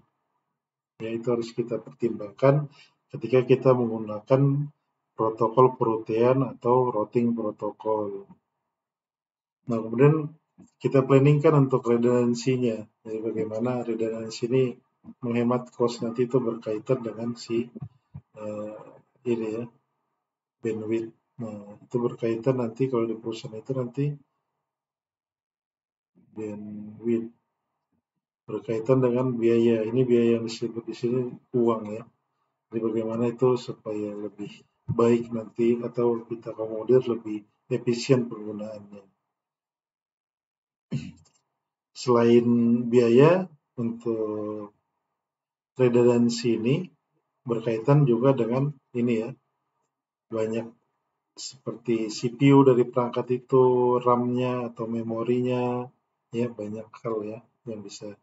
Ya, itu harus kita pertimbangkan ketika kita menggunakan protokol protean atau routing protokol. Nah, kemudian kita planning kan untuk redundansinya. Jadi bagaimana redundansi ini menghemat cost nanti itu berkaitan dengan si uh, ini ya, bandwidth. Nah, itu berkaitan nanti kalau di perusahaan itu nanti bandwidth berkaitan dengan biaya. Ini biaya yang disebut di sini uang ya. Jadi bagaimana itu supaya lebih baik nanti atau kita akomodir lebih efisien penggunaannya. Selain biaya untuk redundancy ini berkaitan juga dengan ini ya, banyak seperti CPU dari perangkat itu, RAM-nya atau memorinya, ya banyak hal ya yang bisa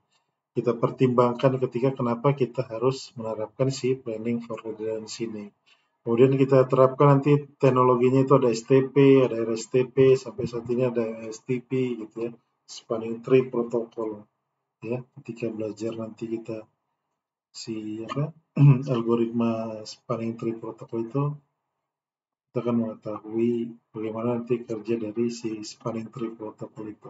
kita pertimbangkan ketika kenapa kita harus menerapkan si planning for redundancy ini. Kemudian kita terapkan nanti teknologinya itu ada STP, ada RSTP, sampai saat ini ada STP gitu ya, spanning tree protocol ya. Ketika belajar nanti kita si apa algoritma spanning tree protocol itu kita akan mengetahui bagaimana nanti kerja dari si spanning tree protocol itu.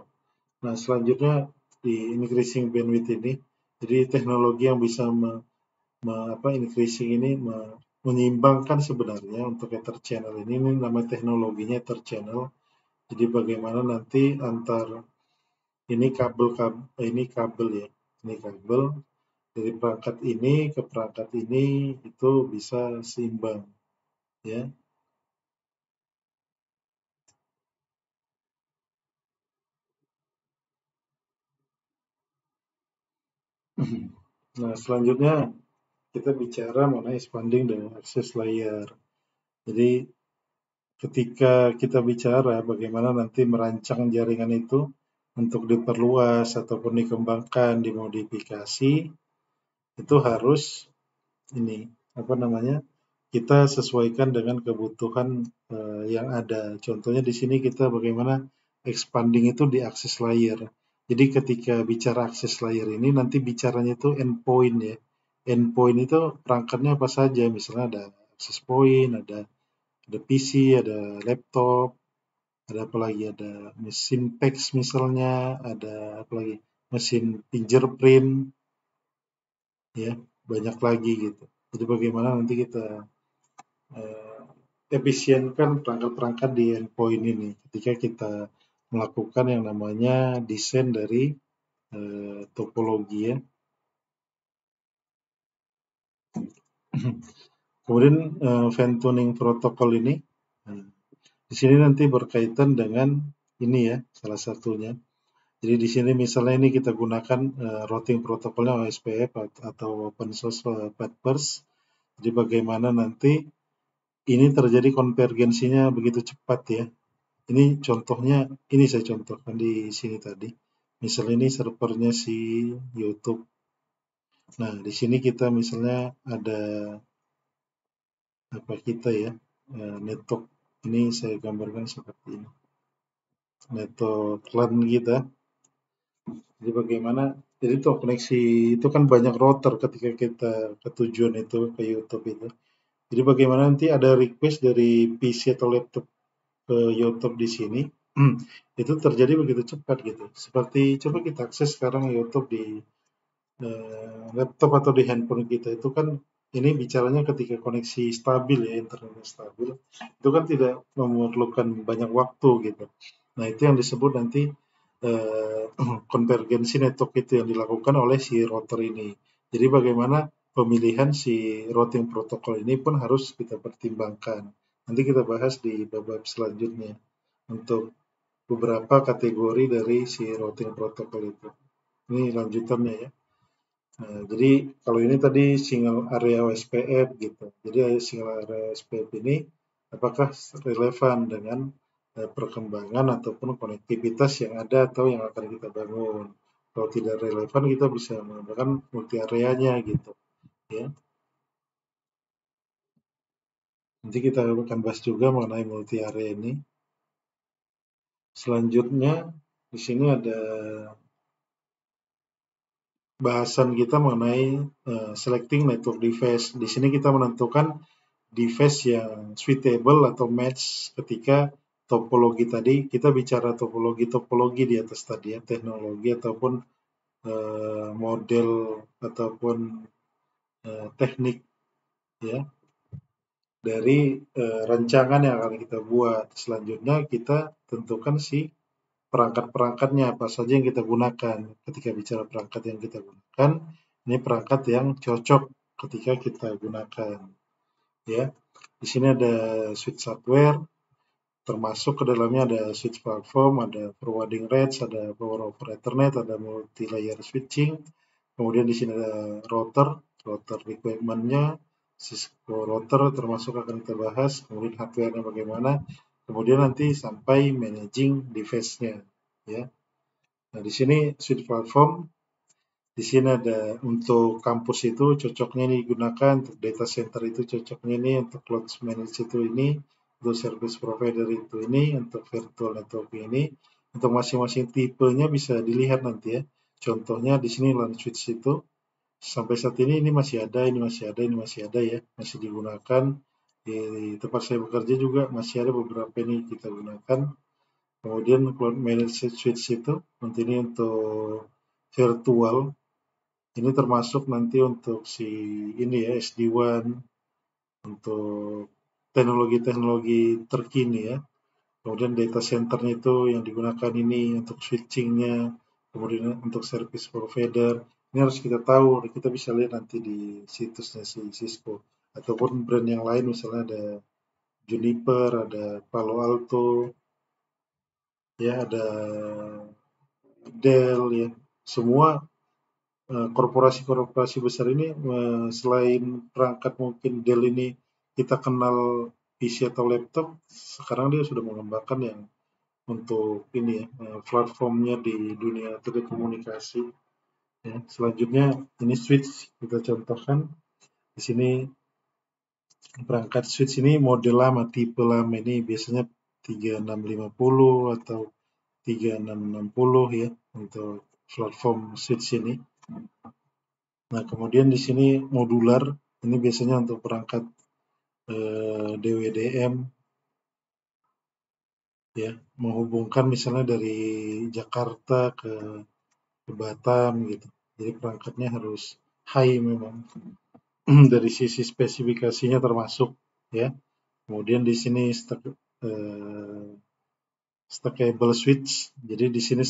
Nah, selanjutnya di increasing bandwidth ini, jadi teknologi yang bisa increasing ini menyeimbangkan sebenarnya untuk Ether channel ini nama teknologinya Ether channel. Jadi bagaimana nanti antar ini kabel ya, ini kabel dari perangkat ini ke perangkat ini itu bisa seimbang ya. Nah, selanjutnya kita bicara mengenai expanding dengan access layer. Jadi ketika kita bicara bagaimana nanti merancang jaringan itu untuk diperluas ataupun dikembangkan, dimodifikasi, itu harus ini apa namanya? Kita sesuaikan dengan kebutuhan yang ada. Contohnya di sini kita bagaimana expanding itu di access layer. Jadi ketika bicara access layer ini nanti bicaranya itu endpoint ya. Endpoint itu perangkatnya apa saja? Misalnya ada access point, ada PC, ada laptop, ada apa lagi? Ada mesin fax misalnya, ada apa lagi? Mesin fingerprint, ya banyak lagi gitu. Jadi bagaimana nanti kita uh, efisienkan perangkat-perangkat di endpoint ini ketika kita melakukan yang namanya desain dari topologi ya. Kemudian fan tuning protokol ini, di sini nanti berkaitan dengan ini ya salah satunya. Jadi di sini misalnya ini kita gunakan routing protokolnya OSPF atau Open Source Papers. Jadi bagaimana nanti ini terjadi konvergensinya begitu cepat ya. Ini contohnya, ini saya contohkan di sini tadi. Misalnya ini servernya si YouTube. Nah, di sini kita misalnya ada apa kita ya, network. Ini saya gambarkan seperti ini. Network LAN kita. Jadi bagaimana, jadi itu koneksi itu kan banyak router ketika kita ke tujuan itu ke YouTube itu. Jadi bagaimana nanti ada request dari PC atau laptop ke YouTube di sini, itu terjadi begitu cepat gitu. Seperti coba kita akses sekarang YouTube di laptop atau di handphone kita itu kan ini bicaranya ketika koneksi stabil ya, internet stabil, itu kan tidak memerlukan banyak waktu gitu. Nah, itu yang disebut nanti eh, konvergensi network itu yang dilakukan oleh si router ini. Jadi bagaimana pemilihan si routing protokol ini pun harus kita pertimbangkan. Nanti kita bahas di bab selanjutnya untuk beberapa kategori dari si routing protokol itu. Ini lanjutannya ya. Nah, jadi kalau ini tadi single area OSPF gitu. Jadi single area OSPF ini apakah relevan dengan perkembangan ataupun konektivitas yang ada atau yang akan kita bangun. Kalau tidak relevan kita bisa menggunakan multi areanya gitu ya. Nanti kita akan bahas juga mengenai multi area ini. Selanjutnya di sini ada bahasan kita mengenai selecting network device. Di sini kita menentukan device yang suitable atau match ketika topologi tadi. Kita bicara topologi di atas tadi ya, teknologi ataupun model ataupun teknik ya dari rancangan yang akan kita buat. Selanjutnya kita tentukan si perangkat-perangkatnya apa saja yang kita gunakan. Ketika bicara perangkat yang kita gunakan, ini perangkat yang cocok ketika kita gunakan. Ya, di sini ada switch hardware, termasuk ke dalamnya ada switch platform, ada forwarding rates, ada power over Ethernet, ada multi-layer switching. Kemudian di sini ada router requirement-nya, Cisco router termasuk akan kita bahas, kemudian hardware-nya bagaimana, kemudian nanti sampai managing device-nya, ya. Nah, di sini switch platform, di sini ada untuk kampus itu cocoknya ini digunakan, untuk data center itu cocoknya ini, untuk cloud manage itu ini, untuk service provider itu ini, untuk virtual network ini, untuk masing-masing tipenya bisa dilihat nanti ya. Contohnya di sini LAN switch itu sampai saat ini masih ada, ini masih ada, ini masih ada ya, masih digunakan. Di tempat saya bekerja juga masih ada beberapa ini kita gunakan. Kemudian cloud managed switch itu nanti ini untuk virtual, ini termasuk nanti untuk si ini ya SD-WAN, untuk teknologi-teknologi terkini ya. Kemudian data centernya itu yang digunakan ini untuk switchingnya, kemudian untuk service provider. Ini harus kita tahu, kita bisa lihat nanti di situsnya si Cisco. Ataupun brand yang lain misalnya ada Juniper, ada Palo Alto, ya ada Dell ya. Semua korporasi-korporasi besar ini selain perangkat mungkin Dell ini kita kenal PC atau laptop, sekarang dia sudah mengembangkan yang untuk ini ya, platformnya di dunia telekomunikasi. Ya. Selanjutnya ini switch kita contohkan. Di sini perangkat switch ini model lama, tipe lama ini biasanya 3650 atau 3660 ya untuk platform switch ini. Nah, kemudian di sini modular, ini biasanya untuk perangkat DWDM ya, menghubungkan misalnya dari Jakarta ke Batam gitu. Jadi perangkatnya harus high memang. Dari sisi spesifikasinya termasuk ya. Kemudian di sini stackable switch. Jadi di sini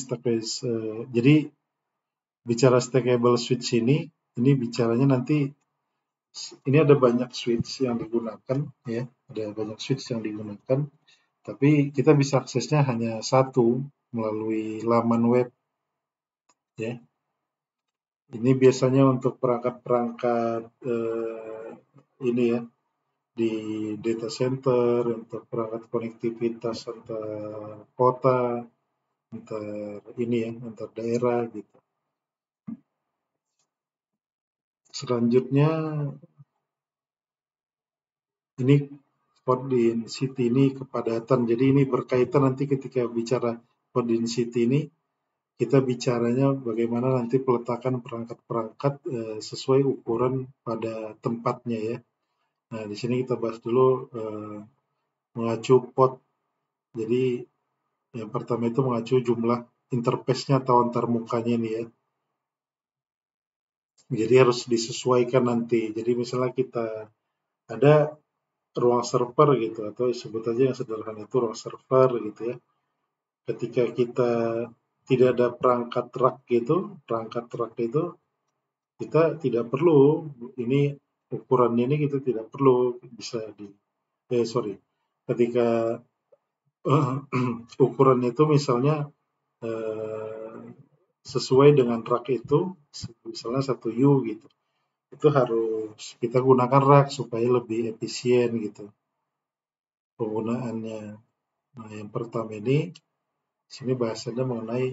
jadi bicara stackable switch ini bicaranya nanti ini ada banyak switch yang digunakan ya, ada banyak switch yang digunakan. Tapi kita bisa aksesnya hanya satu melalui laman web ya. Ini biasanya untuk perangkat-perangkat ini ya di data center, untuk perangkat konektivitas antar kota, antar ini ya, antar daerah gitu. Selanjutnya ini code density ini kepadatan. Jadi ini berkaitan nanti ketika bicara code density ini kita bicaranya bagaimana nanti peletakan perangkat-perangkat sesuai ukuran pada tempatnya ya. Nah, di sini kita bahas dulu mengacu port. Jadi yang pertama itu mengacu jumlah interface-nya atau antar mukanya nih ya. Jadi harus disesuaikan nanti. Jadi misalnya kita ada ruang server gitu atau sebut aja yang sederhana itu ruang server gitu ya. Ketika kita tidak ada perangkat rak itu kita tidak perlu ini ukurannya ini kita tidak perlu bisa ketika ukurannya itu misalnya sesuai dengan rak itu misalnya 1U gitu. Itu harus kita gunakan rak supaya lebih efisien gitu penggunaannya. Nah, yang pertama ini sini bahasanya mengenai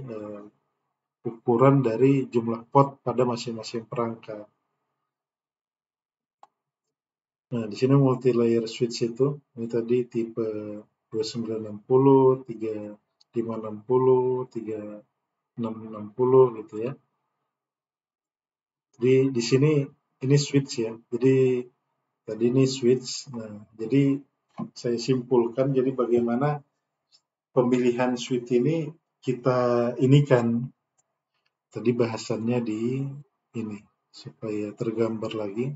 ukuran dari jumlah port pada masing-masing perangkat. Nah, di sini multi layer switch itu ini tadi tipe 2960, 560, 3660 gitu ya. Jadi di sini ini switch ya. Jadi tadi ini switch. Nah, jadi saya simpulkan jadi bagaimana pemilihan switch ini kita ini kan tadi bahasannya di ini supaya tergambar lagi.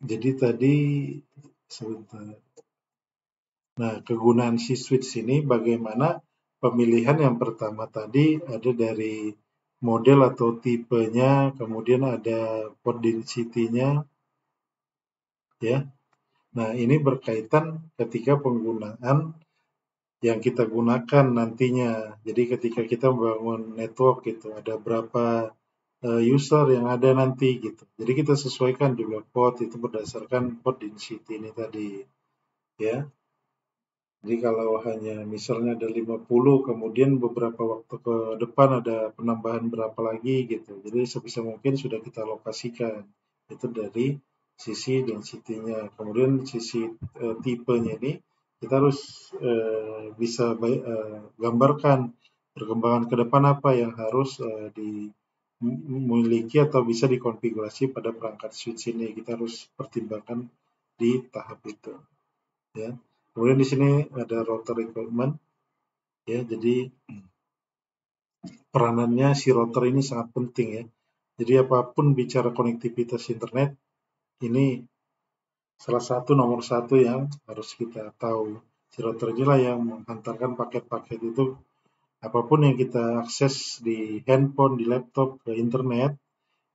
Jadi tadi sebentar. Nah, kegunaan si switch ini bagaimana pemilihan yang pertama tadi ada dari model atau tipenya, kemudian ada port density-nya, ya. Nah, ini berkaitan ketika penggunaan yang kita gunakan nantinya. Jadi ketika kita membangun network gitu, ada berapa user yang ada nanti gitu. Jadi kita sesuaikan juga port itu berdasarkan port density ini tadi, ya. Jadi kalau hanya misalnya ada 50, kemudian beberapa waktu ke depan ada penambahan berapa lagi gitu. Jadi sebisa mungkin sudah kita alokasikan. Itu dari sisi density-nya. Kemudian sisi tipenya ini kita harus bisa gambarkan perkembangan ke depan apa yang harus dimiliki atau bisa dikonfigurasi pada perangkat switch ini. Kita harus pertimbangkan di tahap itu, ya. Kemudian di sini ada router equipment, ya. Jadi peranannya si router ini sangat penting ya. Jadi apapun bicara konektivitas internet, ini salah satu nomor satu yang harus kita tahu. Si router inilah yang menghantarkan paket-paket itu, apapun yang kita akses di handphone, di laptop, ke internet,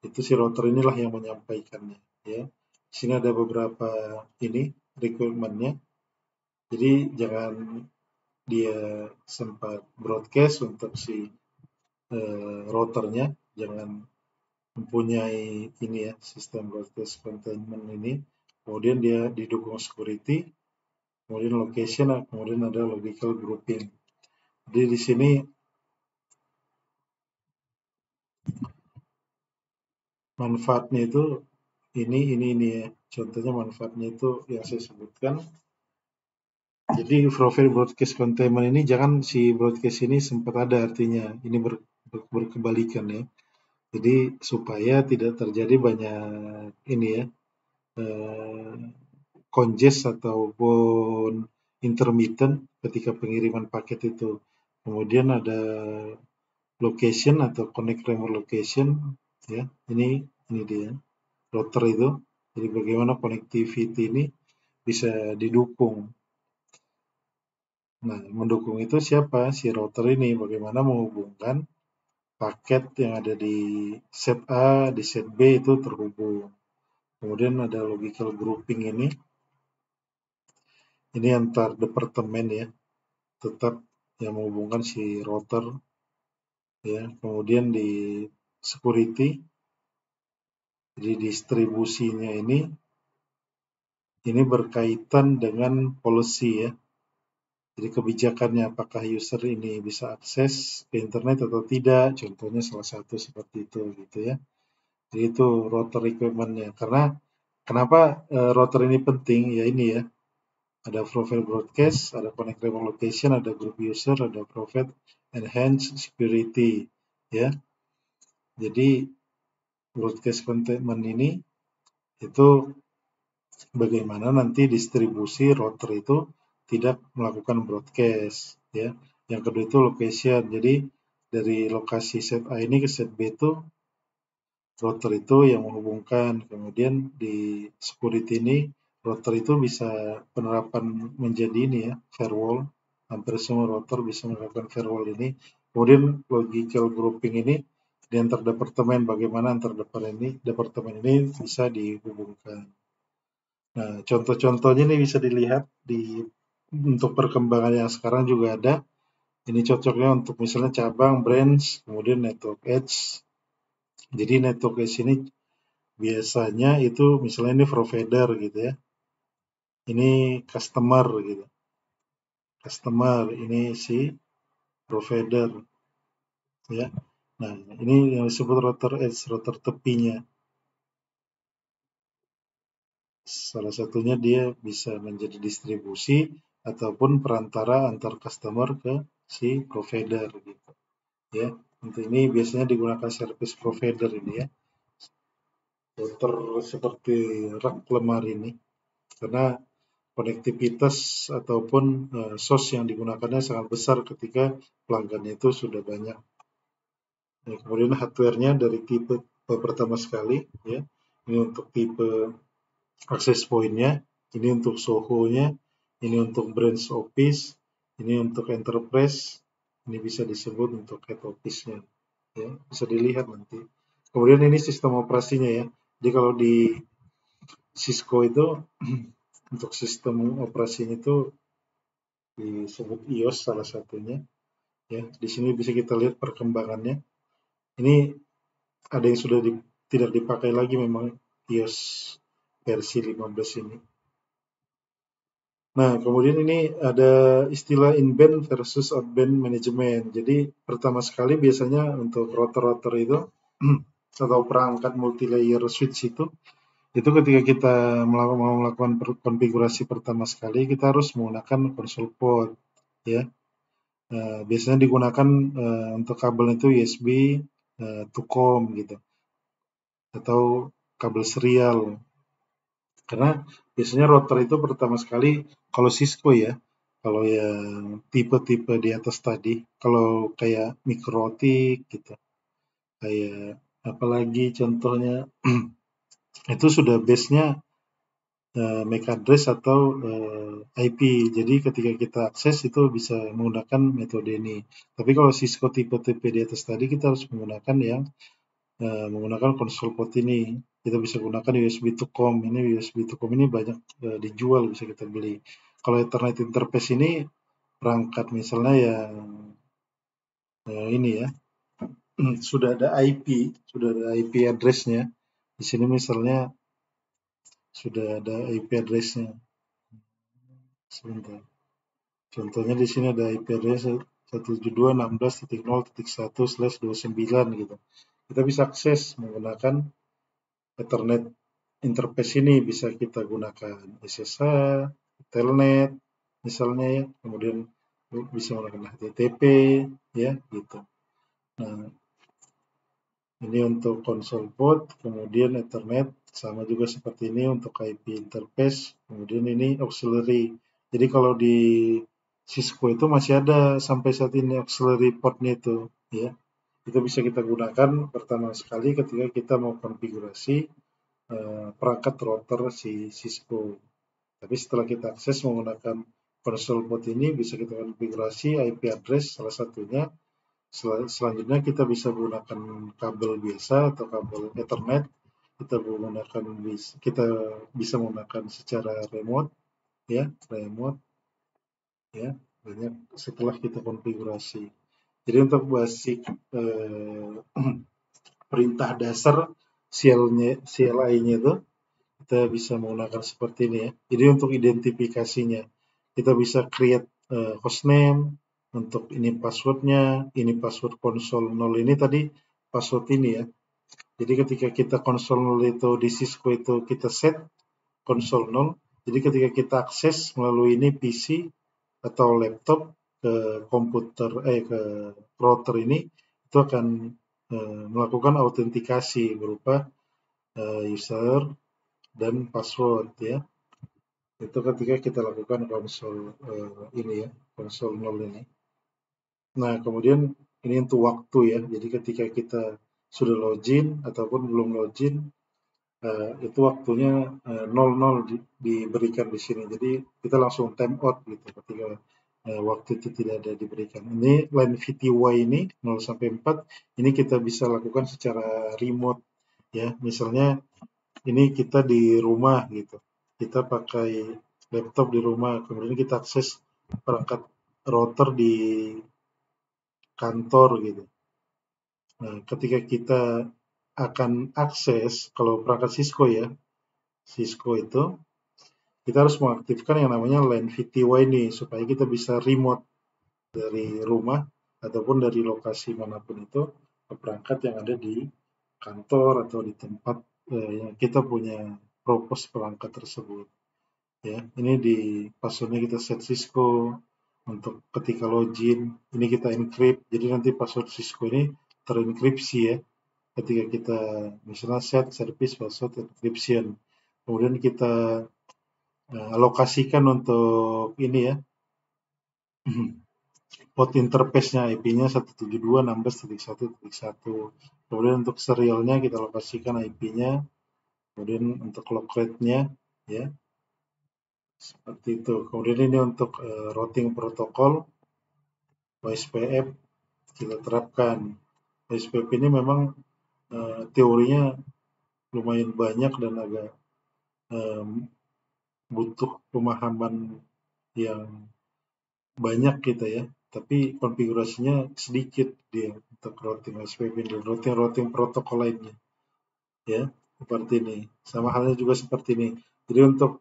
itu si router inilah yang menyampaikannya, ya. Di sini ada beberapa ini requirement-nya. Jadi jangan dia sempat broadcast untuk si routernya, jangan mempunyai ini ya, sistem broadcast containment ini. Kemudian dia didukung security, kemudian location, kemudian ada logical grouping. Jadi di sini manfaatnya itu ini ya. Contohnya manfaatnya itu yang saya sebutkan. Jadi profile broadcast containment ini jangan si broadcast ini sempat ada, artinya ini berkebalikan ya. Jadi supaya tidak terjadi banyak ini ya, congest ataupun intermittent ketika pengiriman paket itu. Kemudian ada location atau connect remote location, ya. Ini dia router itu. Jadi bagaimana connectivity ini bisa didukung. Nah, mendukung itu siapa? Si router ini bagaimana menghubungkan paket yang ada di set A, di set B itu terhubung. Kemudian ada logical grouping ini antar departemen ya, tetap yang menghubungkan si router, ya. Kemudian di security, jadi distribusinya ini berkaitan dengan policy ya. Jadi kebijakannya apakah user ini bisa akses ke internet atau tidak, contohnya salah satu seperti itu gitu ya. Jadi itu router requirement-nya. Karena kenapa router ini penting ya, ini ya. Ada profile broadcast, ada connect remote location, ada group user, ada private enhanced security ya. Jadi broadcast containment ini itu bagaimana nanti distribusi router itu tidak melakukan broadcast ya. Yang kedua itu location. Jadi dari lokasi set A ini ke set B itu router itu yang menghubungkan. Kemudian di security ini router itu bisa penerapan menjadi ini ya, firewall. Hampir semua router bisa melakukan firewall ini. Kemudian logical grouping ini di antar departemen, bagaimana antar departemen ini bisa dihubungkan. Nah, contoh-contohnya ini bisa dilihat untuk perkembangan yang sekarang juga ada. Ini cocoknya untuk misalnya cabang, branch, kemudian network edge. Jadi network edge ini biasanya itu misalnya ini provider gitu ya. Ini customer gitu. Customer ini si provider ya. Nah, ini yang disebut router edge, router tepinya. Salah satunya dia bisa menjadi distribusi ataupun perantara antar customer ke si provider gitu ya. Untuk ini biasanya digunakan service provider ini ya, router seperti rak lemari ini, karena konektivitas ataupun source yang digunakannya sangat besar ketika pelanggannya itu sudah banyak. Nah, kemudian hardware-nya dari tipe pertama sekali ya, ini untuk tipe access point-nya, ini untuk SOHO-nya, ini untuk branch office, ini untuk enterprise, ini bisa disebut untuk head office-nya ya, bisa dilihat nanti. Kemudian ini sistem operasinya ya. Jadi kalau di Cisco itu untuk sistem operasinya itu disebut iOS salah satunya ya. Di sini bisa kita lihat perkembangannya. Ini ada yang sudah tidak dipakai lagi memang iOS versi 15 ini. Nah, kemudian ini ada istilah in-band versus out-band management. Jadi pertama sekali biasanya untuk router-router itu atau perangkat multi-layer switch itu ketika kita mau melakukan konfigurasi pertama sekali, kita harus menggunakan console port ya. Biasanya digunakan untuk kabel itu USB to COM gitu, atau kabel serial. Karena biasanya router itu pertama sekali, kalau Cisco ya, kalau yang tipe-tipe di atas tadi, kalau kayak Mikrotik gitu, kayak apalagi contohnya itu sudah base-nya MAC address atau IP. Jadi ketika kita akses itu bisa menggunakan metode ini. Tapi kalau Cisco tipe-tipe di atas tadi kita harus menggunakan yang menggunakan console port ini. Kita bisa gunakan USB to COM. Ini USB to COM ini banyak dijual, bisa kita beli. Kalau Ethernet interface ini perangkat misalnya yang ini ya, sudah ada IP address-nya. Di sini misalnya sudah ada IP address-nya. Sebentar. Contohnya di sini ada IP address 172.16.0.1/29 gitu. Kita bisa akses menggunakan Ethernet interface ini, bisa kita gunakan SSH, Telnet misalnya ya, kemudian bisa menggunakan HTTP ya gitu. Nah, ini untuk console port, kemudian Ethernet sama juga seperti ini untuk IP interface, kemudian ini auxiliary. Jadi kalau di Cisco itu masih ada sampai saat ini auxiliary port-nya itu ya. Itu bisa kita gunakan pertama sekali ketika kita mau konfigurasi perangkat router si Cisco. Tapi setelah kita akses menggunakan console port ini, bisa kita konfigurasi IP address salah satunya. Selanjutnya kita bisa menggunakan kabel biasa atau kabel Ethernet. Kita bisa menggunakan secara remote ya, banyak setelah kita konfigurasi. Jadi untuk basic perintah dasar CLI-nya itu kita bisa menggunakan seperti ini ya. Jadi untuk identifikasinya kita bisa create hostname, untuk ini passwordnya, ini password console 0 ini tadi password ini ya. Jadi ketika kita console 0 itu di Cisco itu kita set console 0, jadi ketika kita akses melalui ini PC atau laptop ke komputer ke router ini, itu akan melakukan autentikasi berupa user dan password ya. Itu ketika kita lakukan konsol ini ya, konsol 0 ini. Nah, kemudian ini untuk waktu ya. Jadi ketika kita sudah login ataupun belum login, itu waktunya 00 diberikan di sini. Jadi kita langsung time out gitu ketika waktu itu tidak ada diberikan. Ini line VTY ini 0 sampai 4, ini kita bisa lakukan secara remote ya. Misalnya ini kita di rumah gitu. Kita pakai laptop di rumah, kemudian kita akses perangkat router di kantor gitu. Nah, ketika kita akan akses, kalau perangkat Cisco ya, Cisco itu, kita harus mengaktifkan yang namanya LAN VTY ini, supaya kita bisa remote dari rumah ataupun dari lokasi manapun itu ke perangkat yang ada di kantor atau di tempat yang kita punya propose perangkat tersebut. Ya, ini di passwordnya kita set Cisco. Untuk ketika login, ini kita encrypt. Jadi nanti password Cisco ini terenkripsi ya. Ketika kita misalnya set service password encryption. Kemudian kita alokasikan untuk ini ya, port interface-nya IP-nya 172.16.1.1. Kemudian untuk serialnya kita alokasikan IP-nya. Kemudian untuk clock rate-nya ya, seperti itu. Kemudian ini untuk routing protokol OSPF kita terapkan. OSPF ini memang teorinya lumayan banyak dan agak butuh pemahaman yang banyak gitu ya. Tapi konfigurasinya sedikit dia untuk routing OSPF dan routing protokol lainnya. Ya, seperti ini. Sama halnya juga seperti ini. Jadi untuk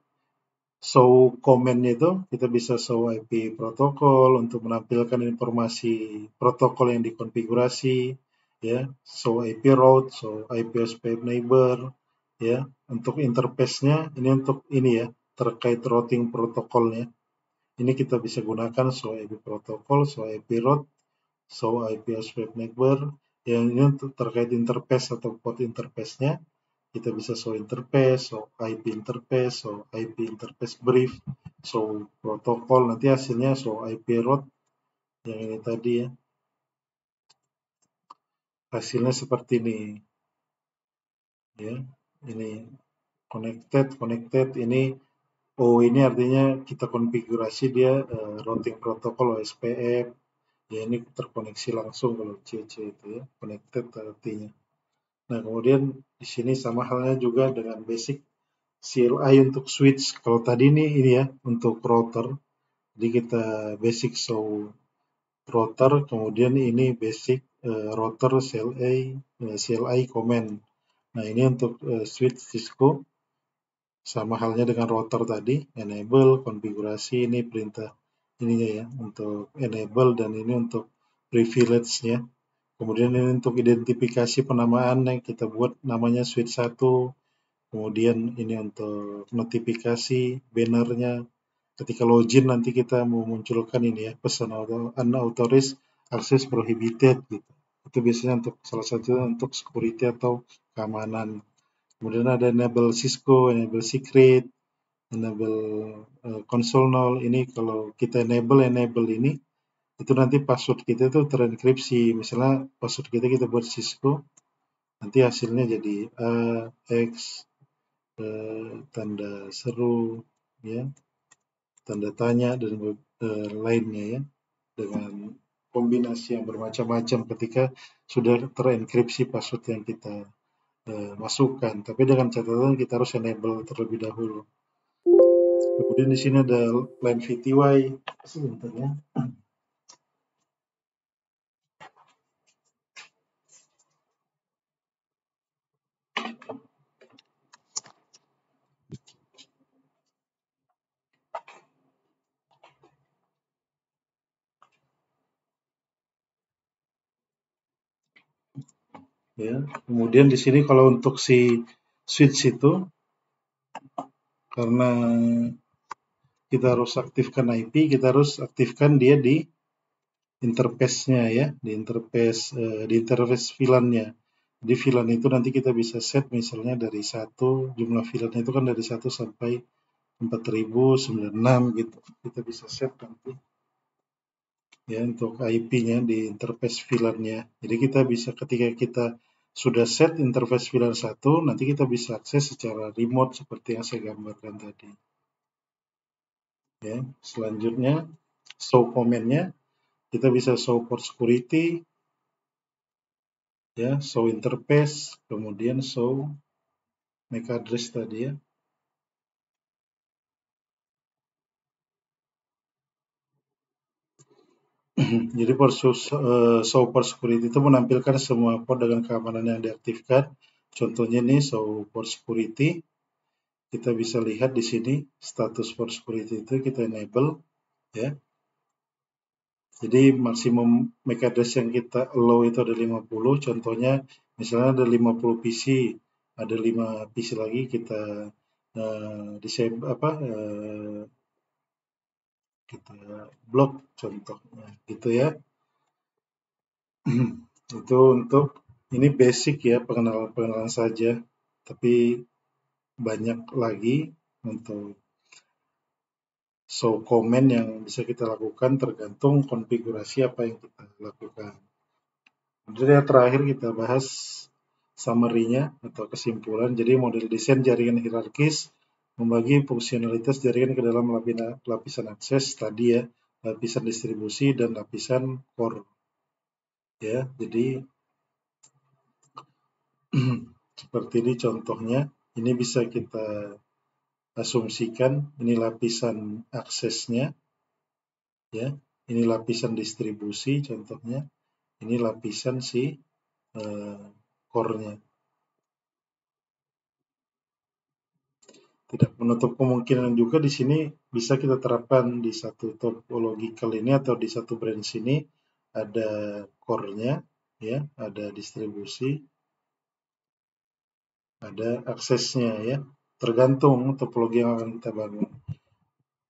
show command itu kita bisa show IP protokol untuk menampilkan informasi protokol yang dikonfigurasi, ya, show IP route, show IP OSPF neighbor, ya. Untuk interface-nya ini untuk ini ya, terkait routing protokolnya. Ini kita bisa gunakan show IP protokol, show IP route, show IP OSPF neighbor. Yang ini untuk terkait interface atau port interface-nya. Kita bisa show interface, show IP interface, show IP interface brief, show protokol, nanti hasilnya show IP route yang ini tadi ya. Hasilnya seperti ini. Ya, ini connected, ini ini artinya kita konfigurasi dia routing protokol OSPF. Ya, ini terkoneksi langsung kalau CC itu ya, connected artinya. Nah, kemudian di sini sama halnya juga dengan basic CLI untuk switch. Kalau tadi ini ya untuk router. Jadi kita basic show router, kemudian ini basic router CLI command. Nah, ini untuk switch Cisco sama halnya dengan router tadi, enable, konfigurasi, ini perintah ininya ya untuk enable dan ini untuk privilege-nya. Kemudian ini untuk identifikasi penamaan yang kita buat namanya switch 1. Kemudian ini untuk notifikasi bannernya. Ketika login nanti kita memunculkan ini ya, pesan unauthorized access prohibited gitu. Itu biasanya untuk salah satu untuk security atau keamanan. Kemudian ada enable Cisco, enable secret, enable console null. Ini kalau kita enable ini itu nanti password kita itu terenkripsi. Misalnya password kita buat Cisco, nanti hasilnya jadi A, X, tanda seru, ya, tanda tanya dan lainnya ya, dengan kombinasi yang bermacam-macam ketika sudah terenkripsi password yang kita masukkan. Tapi dengan catatan kita harus enable terlebih dahulu. Kemudian di sini ada line VTY. Sebentar ya. Ya, kemudian di sini kalau untuk si switch itu karena kita harus aktifkan IP, kita harus aktifkan dia di interface-nya ya, di interface VLAN-nya. Di VLAN itu nanti kita bisa set misalnya dari jumlah VLAN itu kan dari 1 sampai 4096 gitu. Kita bisa set nanti ya untuk IP-nya di interface VLAN-nya. Jadi kita bisa ketika kita sudah set interface VLAN 1, nanti kita bisa akses secara remote seperti yang saya gambarkan tadi. Ya, selanjutnya show command-nya kita bisa show port security, ya, show interface, kemudian show MAC address tadi ya. Jadi show port security itu menampilkan semua port dengan keamanan yang diaktifkan. Contohnya ini show port security. Kita bisa lihat di sini status port security itu kita enable ya. Jadi maksimum MAC address yang kita allow itu ada 50. Contohnya misalnya ada 50 PC, ada 5 PC lagi kita kita blok contohnya gitu ya. Itu untuk ini basic ya, pengenalan saja, tapi banyak lagi untuk show comment yang bisa kita lakukan tergantung konfigurasi apa yang kita lakukan. Jadi yang terakhir kita bahas summary-nya atau kesimpulan. Jadi model desain jaringan hierarkis membagi fungsionalitas jaringan ke dalam lapisan akses tadi ya, lapisan distribusi dan lapisan core. Ya, jadi seperti ini contohnya. Ini bisa kita asumsikan ini lapisan aksesnya, ya. Ini lapisan distribusi contohnya. Ini lapisan si core-nya. Tidak menutup kemungkinan juga di sini bisa kita terapkan di satu topological ini atau di satu branch ini ada core-nya, ya, ada distribusi, ada aksesnya ya. Tergantung topologi yang akan kita bangun.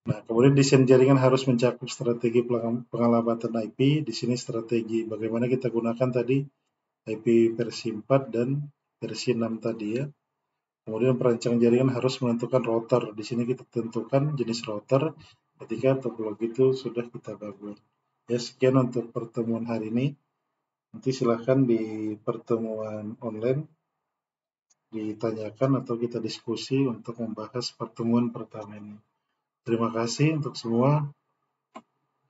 Nah, kemudian desain jaringan harus mencakup strategi pengelamatan IP. Di sini strategi bagaimana kita gunakan tadi IP versi 4 dan versi 6 tadi ya. Kemudian perancang jaringan harus menentukan router. Di sini kita tentukan jenis router ketika topologi itu sudah kita bangun. Ya, sekian untuk pertemuan hari ini. Nanti silahkan di pertemuan online ditanyakan atau kita diskusi untuk membahas pertemuan pertama ini. Terima kasih untuk semua.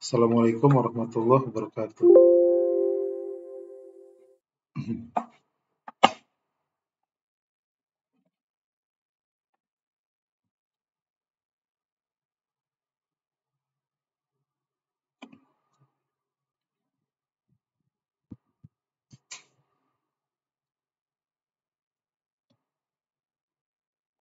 Assalamualaikum warahmatullahi wabarakatuh.